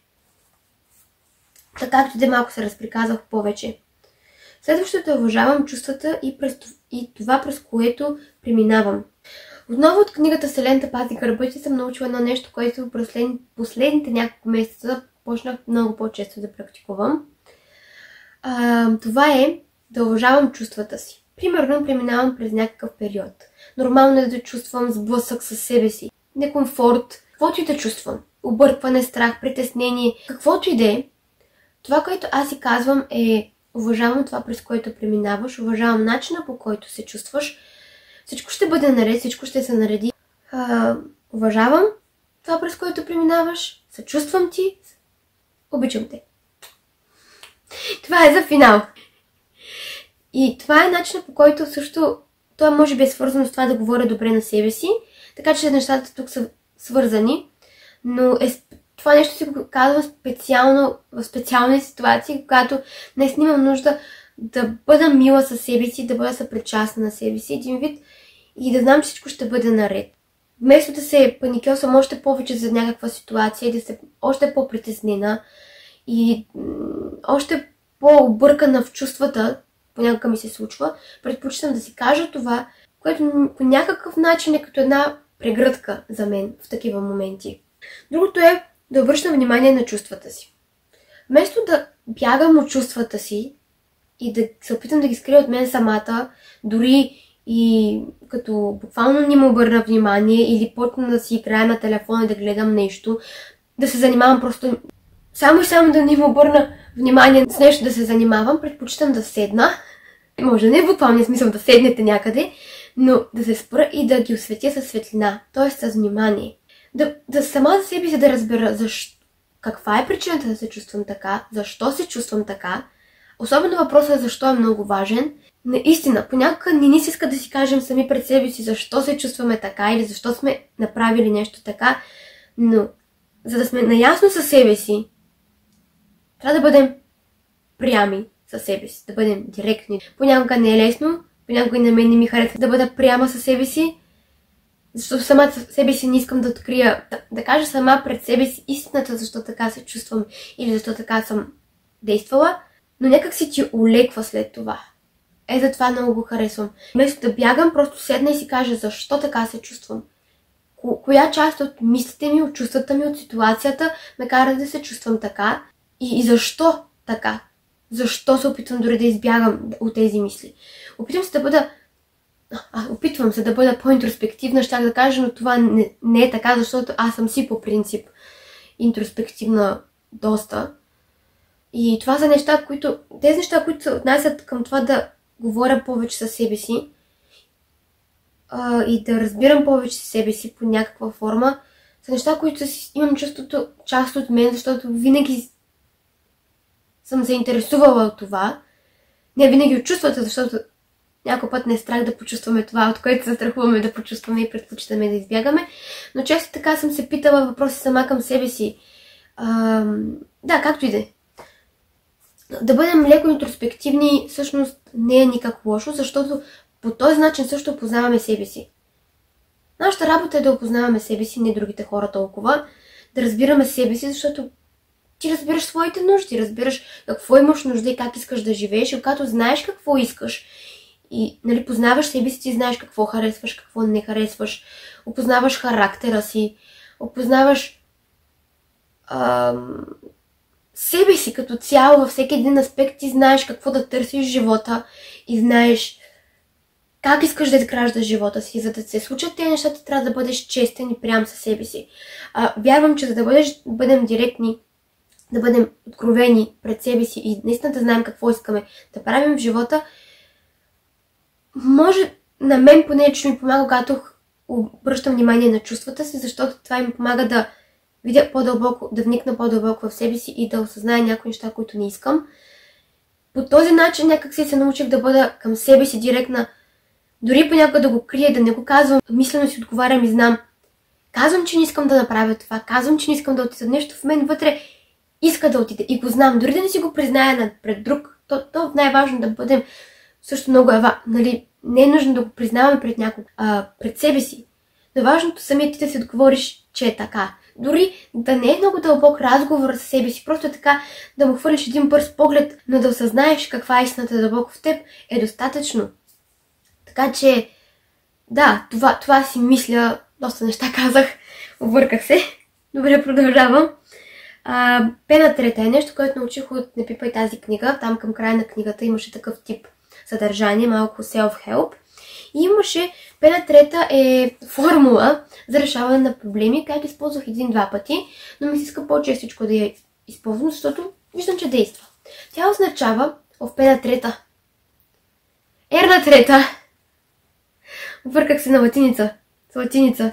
Така както де малко се разприказах повече. Следващото е уважавам чувствата и това, през което преминавам. Отново от книгата Вселената пази гърбът съм научила едно нещо, което през последните няколко месеца почнах много по-често да практикувам. Това е да уважавам чувствата си. Примерно преминавам през някакъв период. Нормално е да чувствам сблъсък със себе си, некомфорт, каквото и да чувствам. Объркване, страх, притеснение, каквото и да е. Това, което аз си казвам е уважавам това, през което преминаваш, уважавам начина, по който се чувстваш. Всичко ще бъде наред, всичко ще се нареди. Уважавам това, през което преминаваш, съчувствам ти, обичам те. Това е за финал. И това е начинът, по който също, това може би е свързано с това да говоря добре на себе си, така че нещата тук са свързани, но това нещо си го казвам специално в специални ситуации, когато наистина имам нужда да бъда мила със себе си, да бъда съпричастна на себе си, един вид, и да знам, че всичко ще бъде наред. Вместо да се паникьосвам още повече за някаква ситуация, да се още по-притеснена и още по-объркана в чувствата, понякога ми се случва, предпочитам да си кажа това, което по някакъв начин е като една прегръдка за мен в такива моменти. Другото е да обръщам внимание на чувствата си. Вместо да бягам от чувствата си и да се опитам да ги скрия от мен самата, дори и като буквално не му обърна внимание или почна да си играя на телефона и да гледам нещо, да се занимавам просто само и само да не му обърна внимание с нещо да се занимавам, предпочитам да седна, може не в буквалния смисъл да седнете някъде, но да се спра и да ги осветя със светлина, т.е. с внимание. Да сама за себе си да разбера каква е причината да се чувствам така, защо се чувствам така. Особено въпросът защо е много важен. Наистина, понякога не ни се иска да си кажем сами пред себе си защо се чувстваме така или защо сме направили нещо така, но за да сме наясно със себе си, трябва да бъдем прями със себе си, да бъдем директни. Понякога не е лесно, понякога и на мен не ми харесва да бъда пряма със себе си, защото сама себе си не искам да открия, да кажа сама пред себе си истината, защо така се чувствам или защо така съм действала, но някак си ти олеква след това. Затова много го харесвам. Вместо да бягам, просто седна и си кажа защо така се чувствам. Коя част от мислите ми, от чувствата ми, от ситуацията ме кара да се чувствам така и защо така. Защо се опитвам дори да избягам от тези мисли. Опитвам се да бъда по-интроспективна, щях да кажа, но това не е така, защото аз съм си по принцип интроспективна доста. И това са тези неща, които се отнасят към това да говоря повече със себе си и да разбирам повече себе си по някаква форма, са неща, които имам чувството част от мен, защото винаги съм заинтересувала от това. Не винаги от чувствата, защото някой път не е страх да почувстваме това, от което се страхуваме да почувстваме и предпочитаме да избягаме. Но често така съм се питала въпроси сама към себе си. Да, както и да е. Да бъдем леко интроспективни всъщност не е никак лошо, защото по този начин също опознаваме себе си. Нашата работа е да опознаваме себе си, не другите хора толкова, да разбираме себе си, защото ти разбираш своите нужди, разбираш какво имаш нужда и как искаш да живееш, и когато знаеш какво искаш и познаваш себе си, ти знаеш какво харесваш, какво не харесваш, опознаваш характера си, опознаваш себе си като цяло, във всеки един аспект ти знаеш какво да търсиш в живота и знаеш как искаш да изграждаш живота си. За да се случат тези неща, ти трябва да бъдеш честен и прям със себе си. Вярвам, че за да бъдем директни, да бъдем откровени пред себе си и наистина да знаем какво искаме да правим в живота, може на мен поне, че ми помага, когато обръщам внимание на чувствата си, защото това ми помага да видя по-дълбоко, да вникна по-дълбоко в себе си и да осъзная някои неща, които не искам. По този начин някак си се научих да бъда към себе си директна, дори понякога да го крия, да не го казвам, мислено си отговарям и знам. Казвам, че не искам да направя това, казвам, че не искам да отида нещо в мен вътре, иска да отиде и го знам, дори да не си го призная пред друг, то най-важно да бъдем също много не е нужно да го признаваме пред някого, пред себе си. Но важното самият ти да си отговориш, че е така. Дори да не е много дълбок разговор с себе си, просто така да му хвърлиш един бърз поглед, но да осъзнаеш каква е истината дълбоко в теб, е достатъчно. Така че, да, това си мисля, доста неща казах, обърках се. Добре, продължавам. Пена трета е нещо, което научих от Не пипай тази книга. Там към края на книгата имаше такъв тип съдържание, малко self-help. И имаше, пена трета е формула за решаване на проблеми, как използвах един-два пъти, но ми се иска по-честичко да я използвам, защото виждам, че действа. Тя означава, в пена трета, ерна трета, обърках се на латиница, с латиница.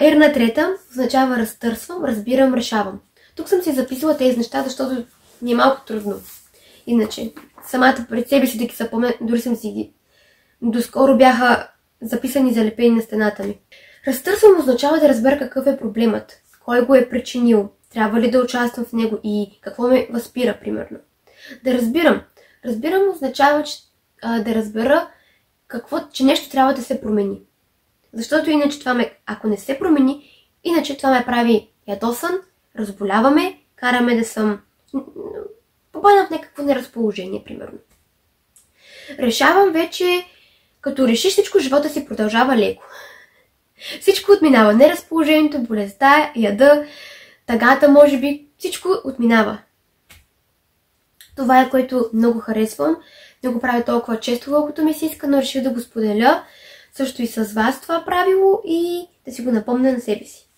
Ерна трета означава разтърсвам, разбирам, решавам. Тук съм си записала тези неща, защото ми е малко трудно. Иначе, самата пред себе си да ги запомня, дори съм си ги... Доскоро бяха записани залепени на стената ми. Разтърсвам означава да разбера какъв е проблемът, кой го е причинил, трябва ли да участвам в него и какво ме възпира, примерно. Да разбирам Разбирам означава, че, да разбера че нещо трябва да се промени. Защото иначе ако не се промени, иначе това ме прави ядосан, разболяваме, караме да съм попадам в някакво неразположение, примерно. Решавам вече, като решиш всичко, живота си продължава леко. Всичко отминава. Неразположението, болестта, яда, тъгата, може би, всичко отминава. Това е, което много харесвам. Не го правя толкова често, колкото ми се иска, но реших да го споделя също и с вас това правило и да си го напомня на себе си.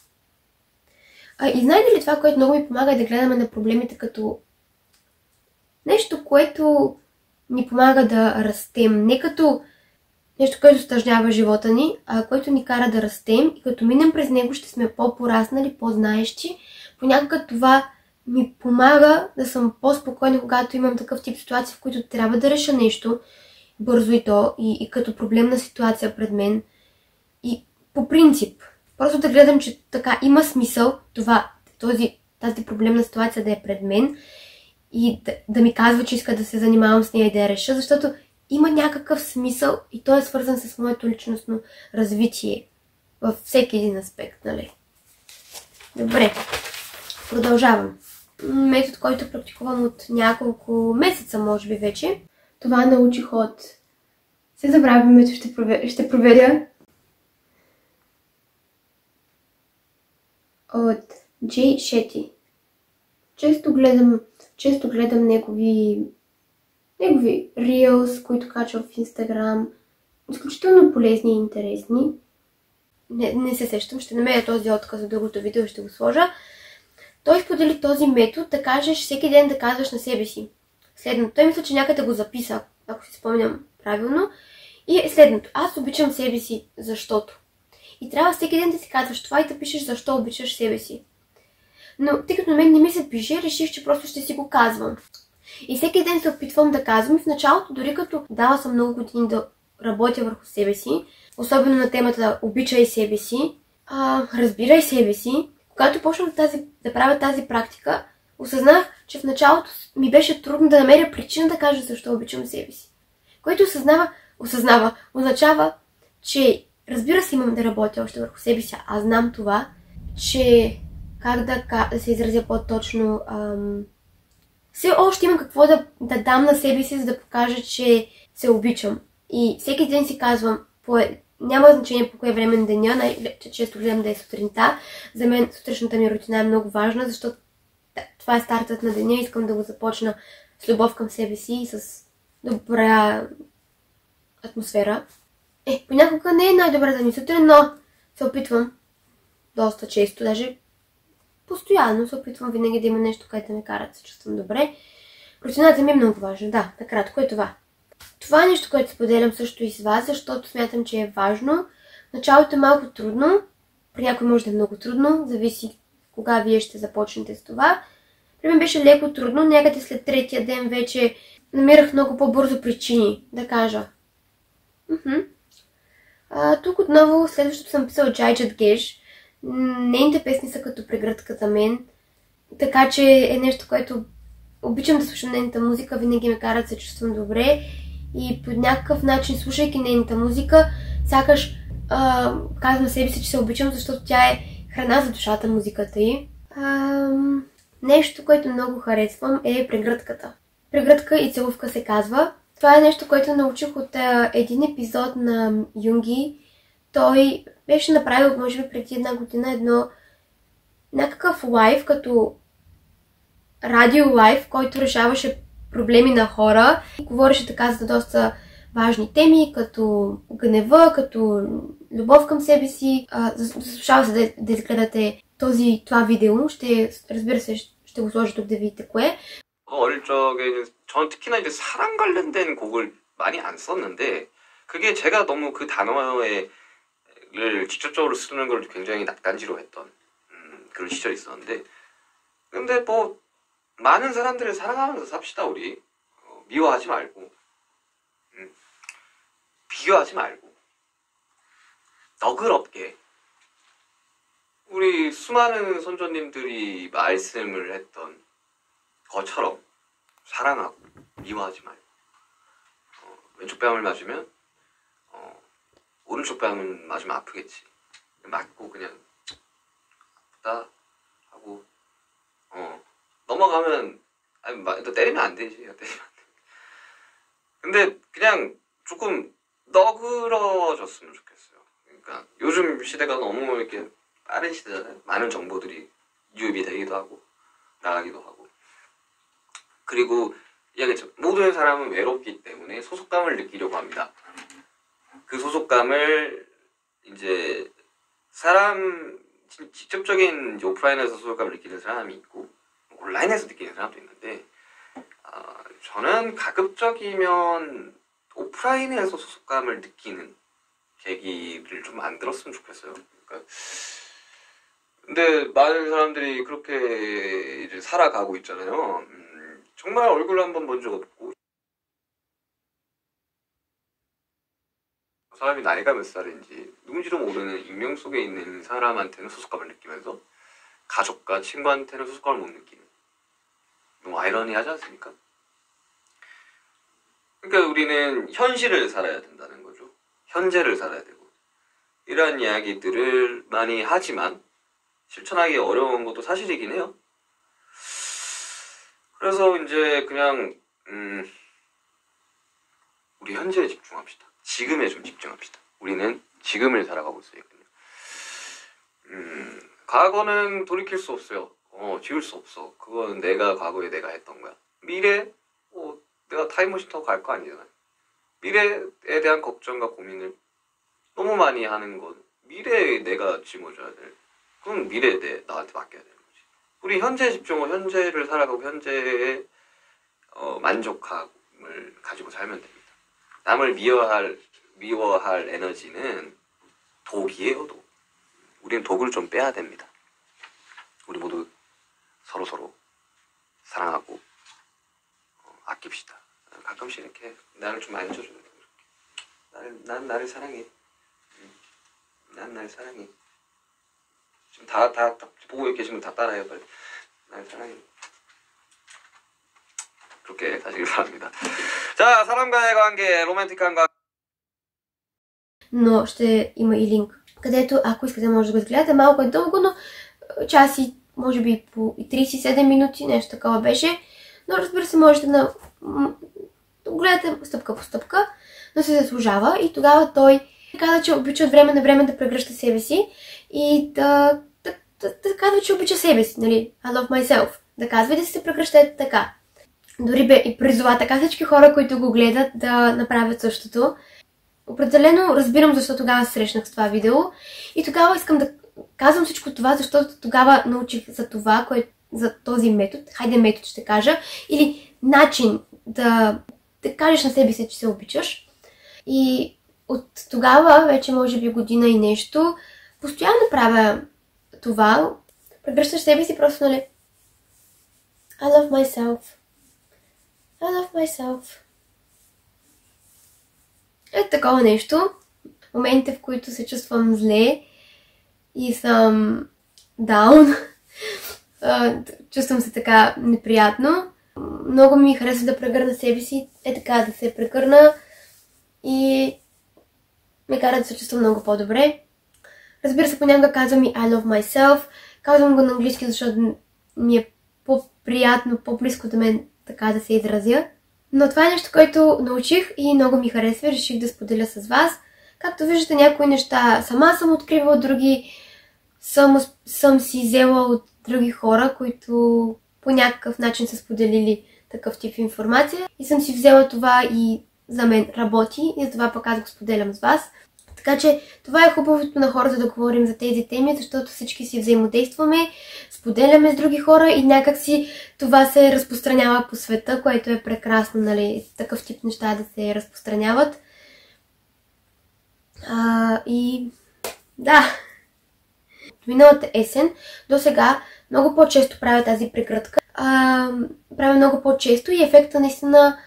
И знаете ли това, което много ми помага е да гледаме на проблемите като нещо, което ни помага да растем. Не като нещо, което стъжнява живота ни, а което ни кара да растем и като минем през него ще сме по-пораснали, по-знаещи. Понякога това ми помага да съм по-спокойна, когато имам такъв тип ситуации, в които трябва да реша нещо бързо и като проблемна ситуация пред мен. И по принцип, просто да гледам, че така има смисъл тази проблемна ситуация да е пред мен и да ми казва, че иска да се занимавам с нея и да я реша, защото има някакъв смисъл и той е свързан с моето личностно развитие във всеки един аспект, нали? Добре, продължавам. Метод, който практикувам от няколко месеца, може би вече. Това научих от... Се забравям, ето ще проверя. От Джей Шети. Често гледам негови reels, които качва в Instagram. Изключително полезни и интересни. Не се сещам, ще намеря този отказ от другото видео и ще го сложа. Той сподели този метод да кажеш всеки ден да казваш на себе си следното. Той мисля, че някъде го записа, ако си спомням правилно. И е следното. Аз обичам себе си, защото. И трябва всеки ден да си казваш това и да пишеш защо обичаш себе си. Но тъй като на мен не ми се пише, реших, че просто ще си го казвам. И всеки ден се опитвам да казвам. И в началото, дори като дала съм много години да работя върху себе си, особено на темата обичай себе си, разбирай себе си, когато почнах да правя тази практика, осъзнах, че в началото ми беше трудно да намеря причина да кажа защо обичам себе си. Което означава, че разбира се имам да работя още върху себе си. Аз знам това, че как да се изразя по-точно, все още имам какво да дам на себе си, за да покажа, че се обичам. И всеки ден си казвам, няма значение по кое време на деня, най-често гледам да е сутринта. За мен сутрешната ми рутина е много важна, защото това е стартът на деня. Искам да го започна с любов към себе си и с добра атмосфера. Понякога не е най-добрата ми сутрин, но се опитвам доста често, даже постоянно се опитвам винаги да има нещо, което да ме кара да се чувствам добре. Рутината ми е много важна, да, накратко е това. Това е нещо, което споделям също и с вас, защото смятам, че е важно. В началото е малко трудно, при някой може да е много трудно, зависи кога вие ще започнете с това. При мен беше леко трудно, някъде след третия ден вече намирах много по-бързо причини да кажа. Тук отново следващото съм писала Джайджат Геш. Нейните песни са като прегръдка за мен, така че е нещо, което обичам да слушам нейната музика, винаги ме кара да се чувствам добре и по някакъв начин, слушайки нейната музика, сякаш казвам на себе си, че се обичам, защото тя е храна за душата, музиката й. Нещо, което много харесвам е прегръдката. Прегръдка и целувка се казва. Това е нещо, което научих от един епизод на Юнги. Той беше направил, може би преди една година, някакъв лайв, като радио лайв, който решаваше проблеми на хора. Говореше така за доста важни теми, като гнева, като любов към себе си. Заслушава се да изгледате това видео. Разбира се, ще го сложа тук да видите кое. 어릴 적에는 저는 특히나 이제 사랑 관련된 곡을 많이 안 썼는데 그게 제가 너무 그 단어를 직접적으로 쓰는 걸 굉장히 낯간지로 했던 그런 시절이 있었는데 근데 뭐 많은 사람들을 사랑하면서 삽시다 우리 미워하지 말고 비교하지 말고 너그럽게 우리 수많은 선조님들이 말씀을 했던 것처럼 사랑하고 미워하지 말고 왼쪽 뺨을 맞으면 오른쪽 뺨을 맞으면 아프겠지. 맞고 그냥 아프다 하고 넘어가면 너 때리면 안 되지. 때리면 안 돼. 근데 그냥 조금 너그러졌으면 좋겠어요. 그러니까 요즘 시대가 너무 이렇게 빠른 시대잖아요. 많은 정보들이 유입이 되기도 하고 나가기도 하고. 그리고 이야기했죠. 모든 사람은 외롭기 때문에 소속감을 느끼려고 합니다. 그 소속감을 이제 직접적인 오프라인에서 소속감을 느끼는 사람이 있고 온라인에서 느끼는 사람도 있는데 저는 가급적이면 오프라인에서 소속감을 느끼는 계기를 좀 만들었으면 좋겠어요. 그러니까 근데 많은 사람들이 그렇게 이제 살아가고 있잖아요. 정말 얼굴 한번 본 적 없고 사람이 나이가 몇 살인지 누군지도 모르는 익명 속에 있는 사람한테는 소속감을 느끼면서 가족과 친구한테는 소속감을 못 느끼는, 너무 아이러니하지 않습니까? 그러니까 우리는 현실을 살아야 된다는 거죠. 현재를 살아야 되고 이러한 이야기들을 많이 하지만 실천하기 어려운 것도 사실이긴 해요. 그래서 이제 그냥 우리 현재에 집중합시다. 지금에 좀 집중합시다. 우리는 지금을 살아가고 있으니까요. 과거는 돌이킬 수 없어요. 지울 수 없어. 그건 과거에 내가 했던 거야. 미래, 내가 타임머신 타고 갈 거 아니잖아요. 미래에 대한 걱정과 고민을 너무 많이 하는 건 미래에 내가 짊어져야 될, 그럼 미래에 나한테 맡겨야 되는 거지. 우리 현재에 집중하고 현재를 살아가고 현재에 만족감을 가지고 살면 됩니다. 남을 미워할 에너지는 독이에요, 독. 우리는 독을 좀 빼야 됩니다. 우리 모두 서로 사랑하고 아낍시다. 가끔씩 이렇게 나를 좀 안아줘요. 난 나를 사랑해. 난 나를 사랑해. 지금 다 보고 계시면 다 따라해요, 빨리. 나를 사랑해. 그렇게 하시길 바랍니다. 자, 사람과의 관계, романтик한 관계. Но ще има и линк, където ако искате може да го изгледате. Малко е дълго, но час и може би по 37 минути, нещо такова беше. Но разбира се, можете да гледате стъпка по стъпка, но се заслужава. И тогава той каза, че обича от време на време да прегръща себе си и да казва, че обича себе си, нали? I love myself. Да казва и да се прегръщате така. Дори и призова така всички хора, които го гледат, да направят същото. Определено разбирам защо тогава се срещнах с това видео и тогава искам да казвам всичко това, защото тогава научих за това, за този метод, метод ще кажа, или начин да кажеш на себе си, че се обичаш. И от тогава, вече може би година и нещо, постоянно правя това. Прегръщаш себе си просто, нали? I love myself. I love myself. Е такова нещо. Моментите, в които се чувствам зле и съм даун, чувствам се така неприятно. Много ми харесва да прегърна себе си, така да се прегърна и ме кара да се чувствам много по-добре. Разбира се, понякога казвам и I love myself. Казвам го на английски, защото ми е по-приятно, по-близко до мен така да се изразя. Но това е нещо, което научих и много ми харесва и реших да споделя с вас. Както виждате, някои неща сама съм откривала, други съм си взела от други хора, които по някакъв начин са споделили такъв тип информация. И съм си взела това и за мен работи и затова пък аз го споделям с вас. Така че това е хубавото на хората да говорим за тези теми, защото всички си взаимодействаме, споделяме с други хора и някак си това се разпространява по света, което е прекрасно, нали, такъв тип неща да се разпространяват. И да, миналата есен до сега много по-често правя тази прегръдка. Правя много по-често и ефекта наистина,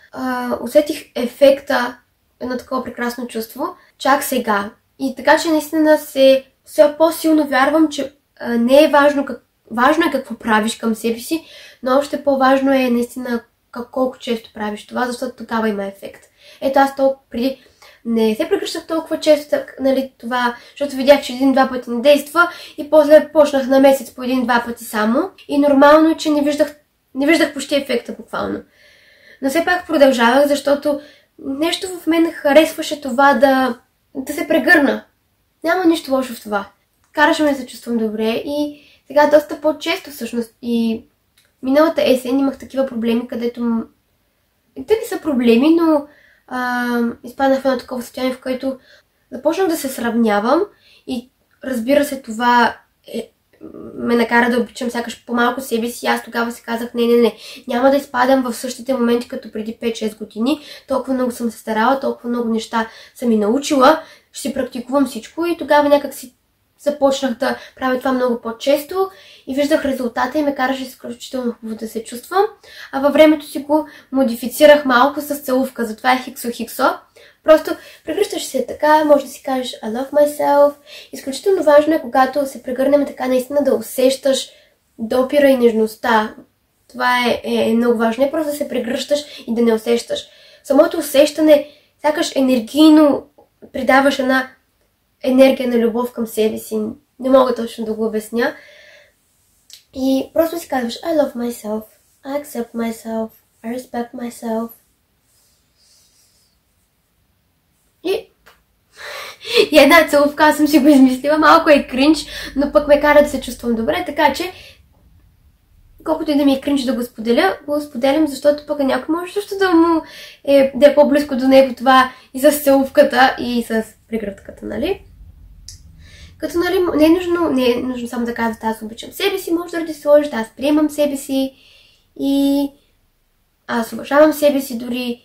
усетих ефекта, едно такова прекрасно чувство, чак сега. И така, че наистина все по-силно вярвам, че не е важно е какво правиш към себе си, но още по-важно е наистина колко често правиш това, защото тогава има ефект. Ето аз толкова преди не се прегръщах толкова често, нали, това, защото видях, че един-два пъти не действа и после почнах на месец по един-два пъти само. И нормално е, че не виждах почти ефекта буквално. Но все пак продължавах, защото нещо в мен харесваше това да се прегърна. Няма нищо лошо в това. Караше ме да се чувствам добре и сега доста по-често всъщност. И миналата есен имах такива проблеми, където... Те не са проблеми, но изпаднах в едно такова състояние, в което започнах да се сравнявам и разбира се това ме накара да обичам сякаш по-малко себе си. Аз тогава си казах, не, няма да изпадам в същите моменти като преди 5-6 години. Толкова много съм се старала, толкова много неща съм и научила, ще си практикувам всичко и тогава някак си започнах да правя това много по-често и виждах резултата и ме караше изключително хубаво да се чувствам. А във времето си го модифицирах малко с целувка, затова е хиксо-хиксо. Просто прегръщаш се така, може да си кажеш I love myself. Изключително важно е, когато се прегърнем така, наистина да усещаш допира и нежността. Това е много важно. Не просто да се прегръщаш и да не усещаш. Самото усещане, сякаш енергийно придаваш една енергия на любов към себе си. Не мога точно да го обясня. И просто си казваш I love myself, I accept myself, I respect myself. И една целувка, аз съм си го измислила, малко е кринч, но пък ме кара да се чувствам добре, така че колкото и да ми е кринч да го споделям, защото пък някой може също да е по-близко до него това и с целувката и с прегръдката, нали? Като, нали, не е нужно само да казвате аз обичам себе си, може да сложиш, аз приемам себе си и аз уважавам себе си дори.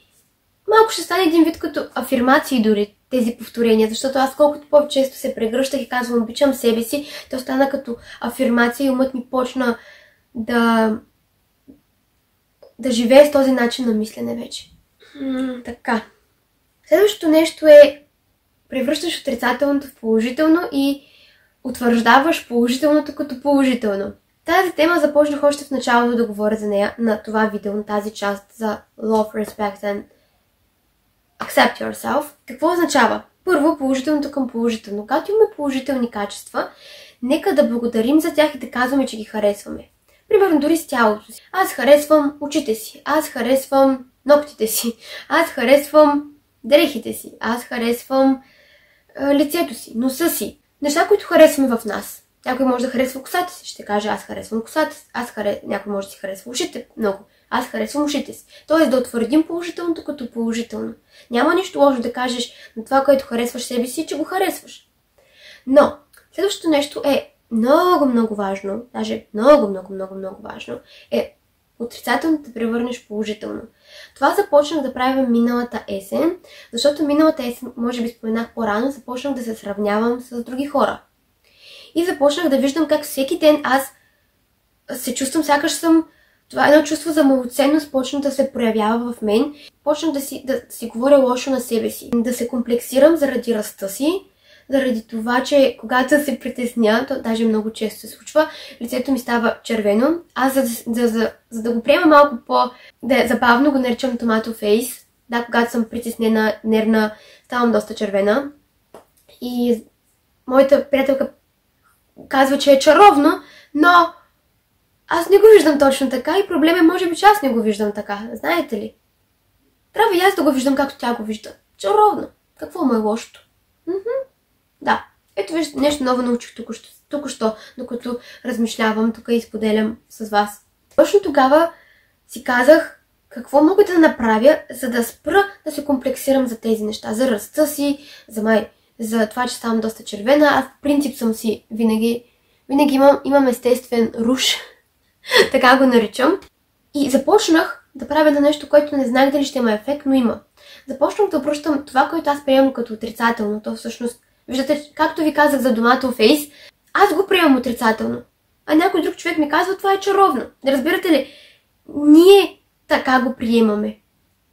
Малко ще стане един вид като афирмации дори тези повторения, защото аз колкото по-често се прегръщах и казвам обичам себе си, то стана като афирмация и умът ми почна да живее с този начин на мислене вече. Така. Следващото нещо е превръщаш отрицателното в положително и утвърждаваш положителното като положително. Тази тема започнах още в началото да говоря за нея на това видео, на тази част за Love, Respect and Accept Yourself. Какво означава? Първо, положителното към положително. Когато имаме положителни качества, нека да благодарим за тях и да казваме, че ги харесваме. Примерно дори с тялото си. Аз харесвам очите си, аз харесвам ногтите си, аз харесвам дрехите си, аз харесвам лицето си, носа си. Неща, които харесваме в нас. Някой може да харесва косата си, ще каже аз харесвам косата си, някой може да си харесва ушите много. Аз харесвам ушите си. Тоест да утвърдим положителното като положително. Няма нищо лошо да кажеш на това, което харесваш себе си, че го харесваш. Но следващото нещо е много важно, даже много важно, е отрицателно да превърнеш положително. Това започнах да правя миналата есен, защото миналата есен, може би споменах по-рано, започнах да се сравнявам с други хора. И започнах да виждам как всеки ден аз се чувствам, сякаш съм... Това едно чувство за малоценност почна да се проявява в мен. Почнах да си говоря лошо на себе си. Да се комплексирам заради ръста си, заради това, че когато се притесня, то даже много често се случва, лицето ми става червено. Аз за да го приема малко забавно, го наричам tomato face. Да, когато съм притеснена, нервна, ставам доста червена. И моята приятелка казва, че е чаровно, но аз не го виждам точно така и проблем е, може би, че аз не го виждам така. Знаете ли? Трябва и аз да го виждам както тя го вижда. Чаровно. Какво му е лошото? Да. Ето виждате, нещо ново научих току-що, докато размишлявам тук и споделям с вас. Точно тогава си казах какво мога да направя, за да спра да се комплексирам за тези неща. За ръста си, за това, че ставам доста червена. Аз в принцип съм си винаги имам естествен руш. Така го наричам. И започнах да правя на нещо, което не знаех дали ще има ефект, но има. Започнах да обръщам това, което аз приемам като отрицателно. То всъщност, виждате, както ви казах за tomato face, аз го приемам отрицателно. А някой друг човек ми казва, това е чаровно. Разбирате ли? Ние така го приемаме.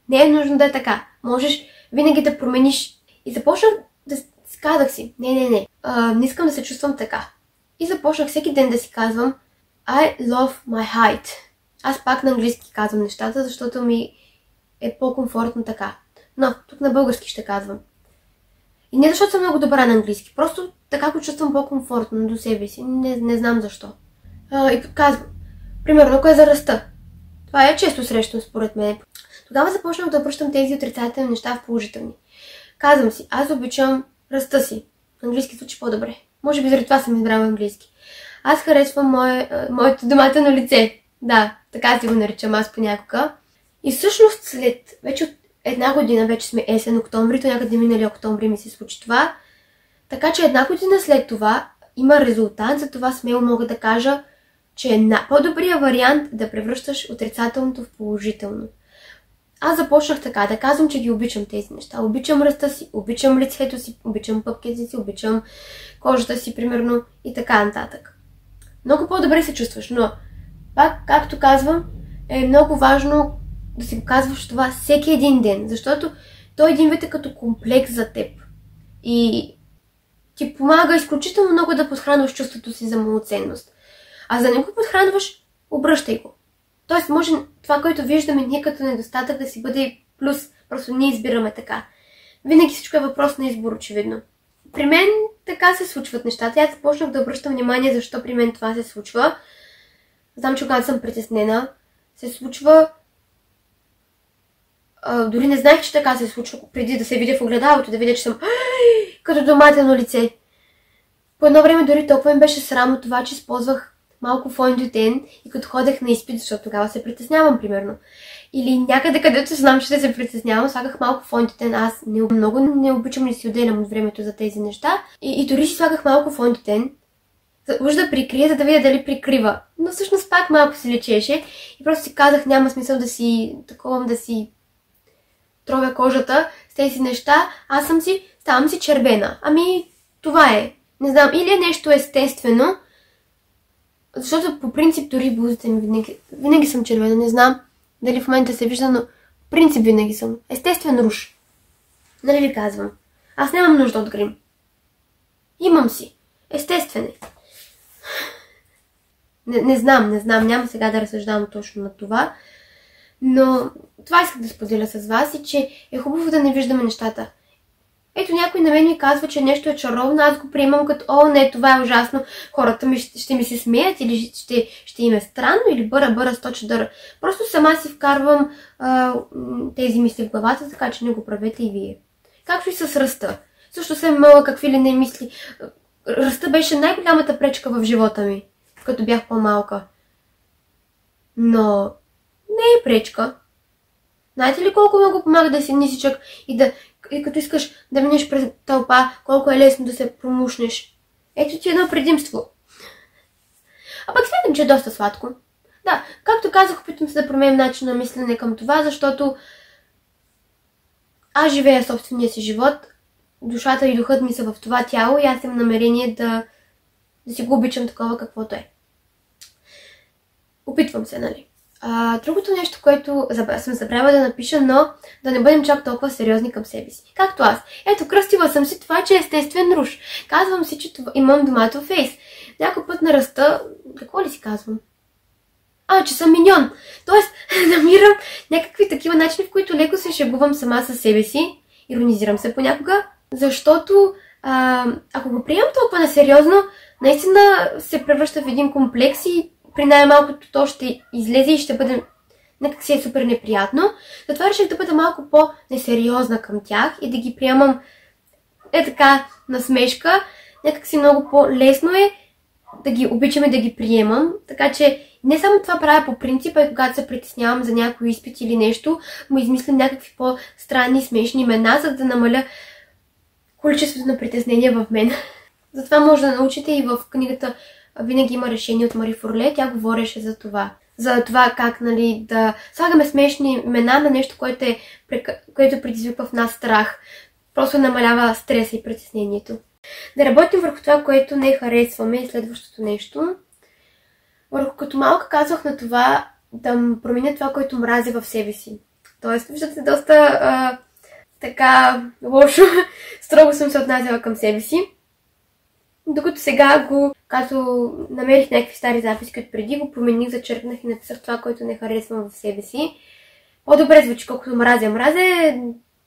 Не е нужно да е така. Можеш винаги да промениш. И започнах да казах си, не искам да се чувствам така. И започнах всеки ден да си казвам I love my height. Аз пак на английски казвам нещата, защото ми е по-комфортно така. Но тук на български ще казвам. И не защото съм много добра на английски, просто така го чувствам по-комфортно до себе си. Не знам защо. И казвам, примерно, ако е за ръста. Това е често срещано според мен. Тогава започнах да обръщам тези отрицателни неща в положителни. Казвам си, аз обичам ръста си. Английски звучи по-добре. Може би заради това съм избрала английски. Аз харесвам моето доматено лице. Да, така си го наричам аз понякога. И всъщност след вече от една година, вече сме есен, октомври, то някъде минали октомври ми се случи това. Така че една година след това има резултат, за това смело мога да кажа, че е по-добрият вариант да превръщаш отрицателното в положително. Аз започнах така, да казвам, че ги обичам тези неща. Обичам ръста си, обичам лицето си, обичам пъпките си, обичам кожата си, примерно, и така нататък. Много по-добре се чувстваш, но пак, както казвам, е много важно да си го казваш това всеки един ден, защото той един вид е като комплекс за теб. И ти помага изключително много да подхранваш чувството си за малоценност. А за да не го подхранваш, обръщай го. Тоест, може това, което виждаме ние като недостатък, да си бъде плюс. Просто ние избираме така. Винаги всичко е въпрос на избор, очевидно. При мен така се случват нещата. Аз започнах да обръщам внимание защо при мен това се случва. Знам, че когато съм притеснена, се случва... дори не знаех, че така се случва, преди да се видя в огледалото, да видя, че съм като доматено лице. По едно време дори толкова ми беше срамно това, че използвах малко фондютен и като ходех на изпит, защото тогава се притеснявам, примерно. Или някъде, където знам, че ще се притеснявам, слагах малко фондютен. Аз много не обичам да си отделям от времето за тези неща. И дори си слагах малко фондютен, уж да прикрия, за да видя дали прикрива. Но всъщност пак малко се лечеше и просто си казах, няма смисъл да си таковам, да си тровя кожата с тези неща. Ставам си червена. Ами, това е. Не знам, или е нещо естествено, защото по принцип дори блузите ми винаги съм червена. Не знам дали в момента се вижда, но в принцип винаги съм. Естествен руж. Нали ви казвам? Аз нямам нужда от грим. Имам си. Естествен е. Не знам. Няма сега да разсъждавам точно на това. Но това исках да споделя с вас и че е хубаво да не виждаме нещата. Ето някой на мен ми казва, че нещо е чаровно, аз го приемам като не, това е ужасно, хората ще ми се смеят или ще им е странно или бъра 100 чадъра. Просто сама си вкарвам тези мисли в главата, така че не го правете и вие. Както и с ръста. Също съм имала какви ли не мисли. Ръста беше най-голямата пречка в живота ми, като бях по-малка. Но не е пречка. Знаете ли колко много помага да си нисичък и като искаш да минеш през тълпа, колко е лесно да се промушнеш. Ето ти едно предимство. А пък смятам, че е доста сладко. Да, както казах, опитвам се да променям начин на мислене към това, защото аз живея собствения си живот, душата и духът ми са в това тяло и аз имам намерение да си го обичам такова каквото е. Опитвам се, нали? Другото нещо, което съм забравила да напиша, но да не бъдем чак толкова сериозни към себе си. Както аз. Ето, кръстила съм си това, че е естествен руж. Казвам си, че имам домато фейс. Някой път на ръста... Какво ли си казвам? Че съм миньон. Тоест, намирам някакви такива начини, в които леко се шегувам сама със себе си. Иронизирам се понякога. Защото, ако го приемам толкова несериозно, наистина се превръща в един комплекс и при най-малкото то ще излезе и ще бъде някак си е супер неприятно. Затова реших да бъда малко по-несериозна към тях и да ги приемам така насмешка. Някак си много по-лесно е да ги обичам и да ги приемам. Така че не само това правя по принцип, а и когато се притеснявам за някой изпит или нещо, му измислям някакви по-странни, смешни имена, за да намаля количеството на притеснения в мен. Затова може да научите и в книгата Винаги има решение от Мари Форле. Тя говореше за това. За това как, нали, да слагаме смешни имена на нещо, което предизвиква в нас страх. Просто намалява стреса и притеснението. Да работим върху това, което не харесваме и следващото нещо. Върху като малка казвах на това да променя това, което мразя в себе си. Тоест, виждате, доста така лошо, строго съм се отнасяла към себе си. Докато сега като намерих някакви стари записи, като преди го промених, зачеркнах и написах това, което не харесвам в себе си. По-добре звучи, колкото мразя. Мразя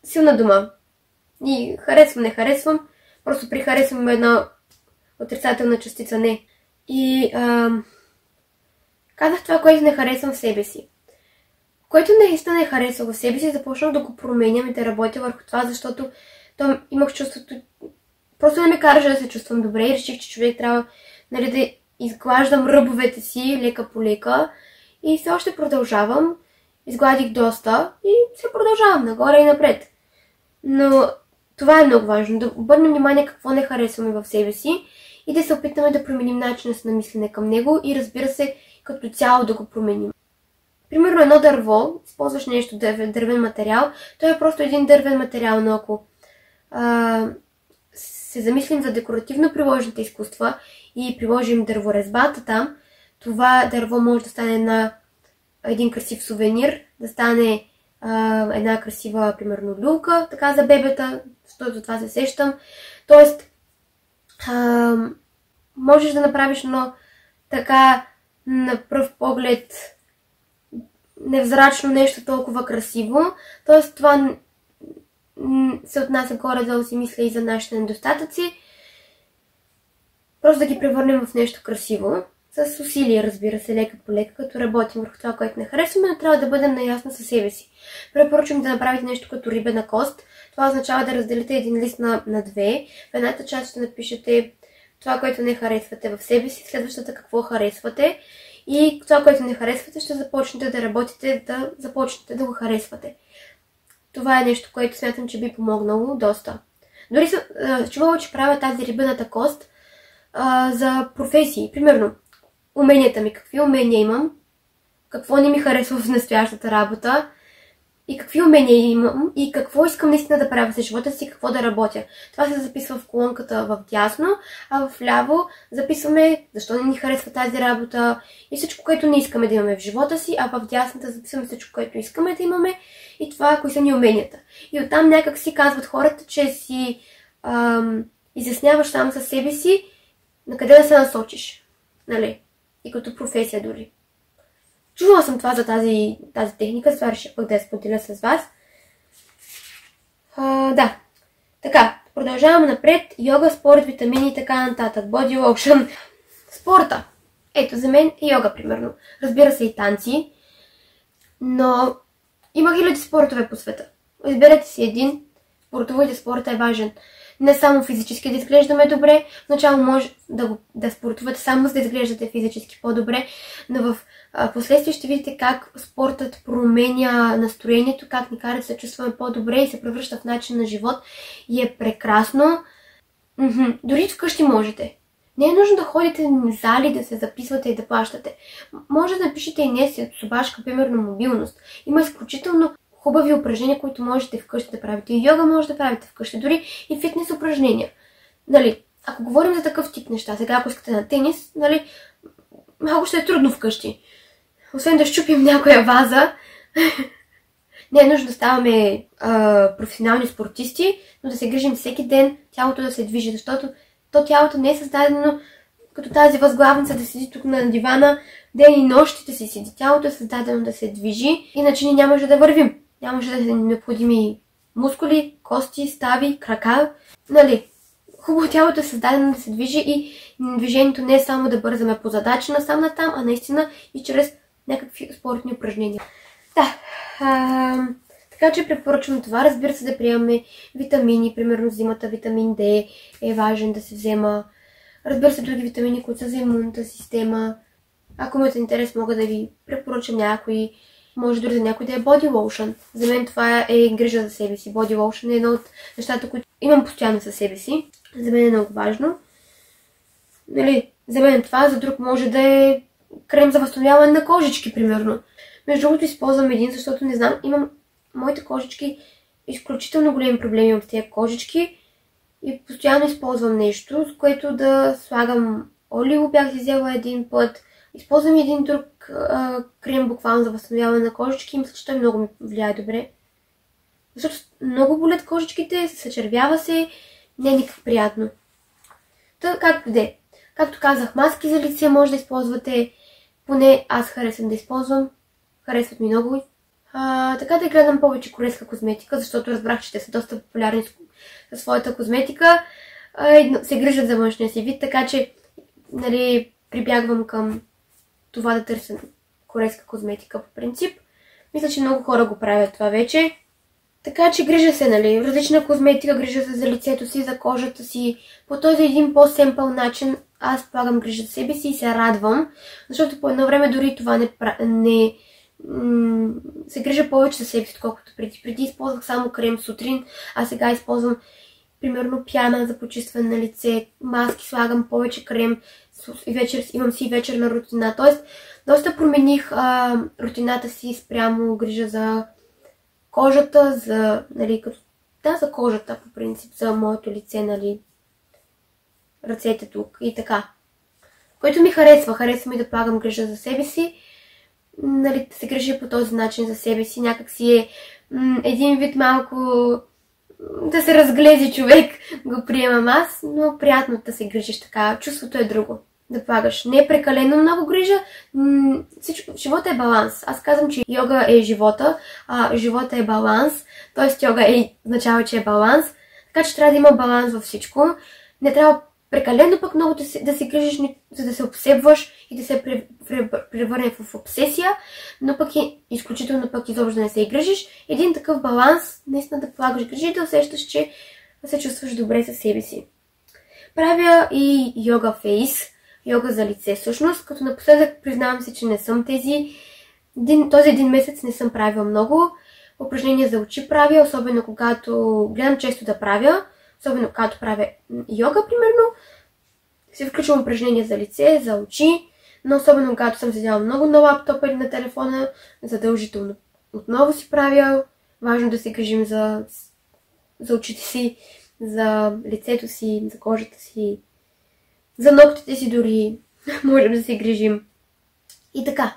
силна дума. И харесвам, не харесвам. Просто при харесвам една отрицателна частица не. И казах това, което не харесвам в себе си. Което наистина не харесва в себе си, започнах да го променям и да работя върху това, защото имах чувството, просто не ме караше да се чувствам добре и реших, че човек трябва, нали, да изглаждам ръбовете си лека по лека. И все още продължавам. Изгладих доста и се продължавам нагоре и напред. Но това е много важно, да обърнем внимание какво не харесваме в себе си и да се опитаме да променим начина си на мислене към него и, разбира се, като цяло да го променим. Примерно едно дърво, използваш нещо дървен материал, той е просто един дървен материал, но ако се замислим за декоративно приложените изкуства и приложим дърворезбата там, това дърво може да стане един красив сувенир, да стане една красива, примерно, люлка, така за бебета, защото това се сещам. Тоест, можеш да направиш едно така на пръв поглед невзрачно нещо толкова красиво. Тоест, това се отнася горе-долу, си мисля, и за нашите недостатъци. Просто да ги превърнем в нещо красиво. С усилие, разбира се, лека по лека, като работим върху това, което не харесваме, но трябва да бъдем наясно със себе си. Препоръчвам да направите нещо като рибена кост. Това означава да разделите един лист на две. В едната част ще напишете това, което не харесвате в себе си, следващата какво харесвате. И това, което не харесвате, ще започнете да работите, да започнете да го харесвате. Това е нещо, което смятам, че би помогнало доста. Дори съм чувала, че правя тази рибената кост за професии. Примерно, уменията ми, какви умения имам, какво не ми харесва в настоящата работа и какви умения имам и какво искам наистина да правя с живота си, какво да работя. Това се записва в колонката в дясно, а в ляво записваме защо не ни харесва тази работа и всичко, което не искаме да имаме в живота си, а в дясната записваме всичко, което искаме да имаме и това, кои са ни уменията. И оттам някак си казват хората, че си изясняваш сам със себе си на къде да се насочиш. Нали? И като професия дори. Чувала съм това за тази техника, това реших пък да я споделя с вас. Да. Така, продължавам напред. Йога, спорт, витамини и така нататък. Body lotion. Спорта. Ето, за мен е йога, примерно. Разбира се и танци. Но има хиляди спортове по света. Изберете си един. Спортовете спорта е важен. Не само физически да изглеждаме добре, в начало може да спортувате само за да изглеждате физически по-добре, но в последствие ще видите как спортът променя настроението, как ни кара да се чувстваме по-добре и се превръща в начин на живот и е прекрасно. Дори вкъщи можете. Не е нужно да ходите в зали, да се записвате и да плащате. Може да напишете и не с обашка, примерно мобилност. Има изключително хубави упражнения, които можете вкъщи да правите. И йога може да правите вкъщи, дори и фитнес упражнения. Нали, ако говорим за такъв тип неща, сега ако искате на тенис, нали, малко ще е трудно вкъщи. Освен да щупим някоя ваза, не е нужно да ставаме професионални спортисти, но да се грижим всеки ден, тялото да се движи, защото тялото не е създадено като тази възглавница да седи тук на дивана ден и нощ да си седи. Тялото е създадено да се движи, иначе ни нямаше да вървим. Нямаше да са необходими мускули, кости, стави, крака. Нали, хубаво тялото е създадено да се движи и движението не е само да бързаме по задача насам натам, а наистина и чрез някакви спортни упражнения. Да, така че препоръчвам това. Разбира се, да приемаме витамини, примерно зимата витамин D е важен да се взема. Разбира се, други витамини, които са за имунната система. Ако имате интерес, мога да ви препоръчам някои. Може дори за някой да е body lotion. За мен това е грижа за себе си. Body lotion е едно от нещата, които имам постоянно със себе си. За мен е много важно. Нали, за мен това, за друг може да е крем за възстановяване на кожички, примерно. Между другото използвам един, защото не знам, имам моите кожички изключително големи проблеми имам с тези кожички и постоянно използвам нещо, с което да слагам олио, бях си взела един път. Използвам един друг крем буквално за възстановяване на кожички и мисля, че той много ми влияе добре. Защото много болят кожичките, съчервява се, не е никак приятно. Та, както де. Както казах, маски за лице може да използвате, поне аз харесвам да използвам. Харесват ми много. Така да гледам повече корейска козметика, защото разбрах, че те са доста популярни със своята козметика. Се грижат за външния си вид, така че нали, прибягвам към това да търся корейска козметика по принцип. Мисля, че много хора го правят това вече. Така че грижа се, нали, различна козметика, грижа се за лицето си, за кожата си. По този един по-семпъл начин аз полагам грижа за себе си и се радвам, защото по едно време дори това не се грижа повече за себе си, отколкото преди. Преди използвах само крем сутрин, а сега използвам примерно пяна за почистване на лице, маски, слагам повече крем, имам си вечерна рутина. Тоест, доста промених рутината си спрямо грижа за кожата, за кожата по принцип, за моето лице, нали, ръцете тук и така. Което ми харесва. Харесва ми да полагам грижа за себе си, нали, да се грижа по този начин за себе си. Някак си е един вид малко да се разгледи човек, го приемам аз, но приятно да се грижиш така. Чувството е друго. Да полагаш не прекалено много грижа. Живота е баланс. Аз казвам, че йога е живота, а живота е баланс. Т.е. йога означава, че е баланс. Така че трябва да има баланс във всичко. Не трябва прекалено пък много да се грижиш, за да се обсебваш и да се превърне в обсесия, но пък изключително пък изобщо да не се грижиш. Един такъв баланс, наистина да полагаш грижи и да усещаш, че се чувстваш добре със себе си. Правя и йога фейс, йога за лице всъщност, като напоследък признавам се, че не съм този един месец не съм правила много. Упражнения за очи правя, особено когато гледам често да правя, особено когато правя йога, примерно, си включвам упражнения за лице, за очи, но особено когато съм седяла много на лаптопа или на телефона, задължително отново си правя. Важно да се грижим за очите си, за лицето си, за кожата си, за ногтите си дори можем да се грижим. И така.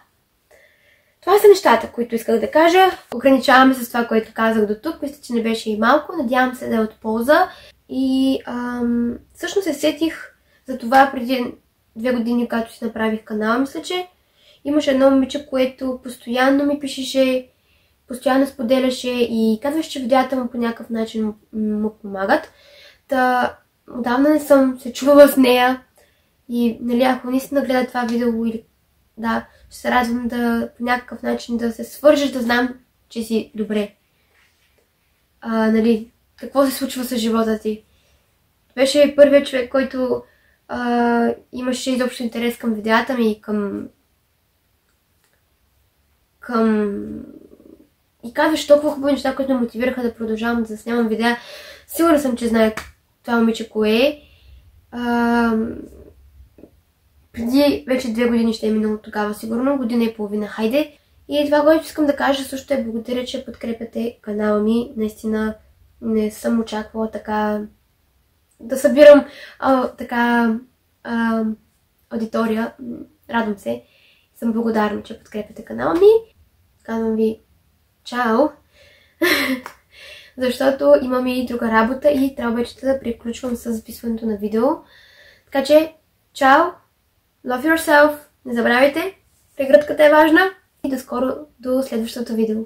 Това са нещата, които исках да кажа. Ограничаваме се с това, което казах до тук. Мисля, че не беше и малко. Надявам се да е от полза. И всъщност се сетих за това преди 2 години, когато си направих канала, мисля, че имаше едно момиче, което постоянно ми пишеше, постоянно споделяше и казваше, че видеята му по някакъв начин му помагат. Отдавна не съм се чувала с нея и нали, ако наистина гледа това видео или да, ще се радвам да по някакъв начин да се свържеш, да знам, че си добре. Нали, какво се случва с живота ти? Беше първият човек, който имаше изобщо интерес към видеята ми и и казваше толкова хубави неща, които ме мотивираха да продължавам да заснемам видеа. Сигурна съм, че знае това момиче кое е. Преди вече 2 години ще е минало тогава, сигурно, година и половина, хайде. И това, което искам да кажа също е благодаря, че подкрепяте канала ми. Наистина не съм очаквала така да събирам аудитория. Радвам се. Съм благодарна, че подкрепяте канала ми. Казвам ви чао! Защото имам и друга работа и трябва вече да приключвам с записването на видео. Така че, чао! Love yourself! Не забравяйте, прегръдката е важна и до скоро, до следващото видео.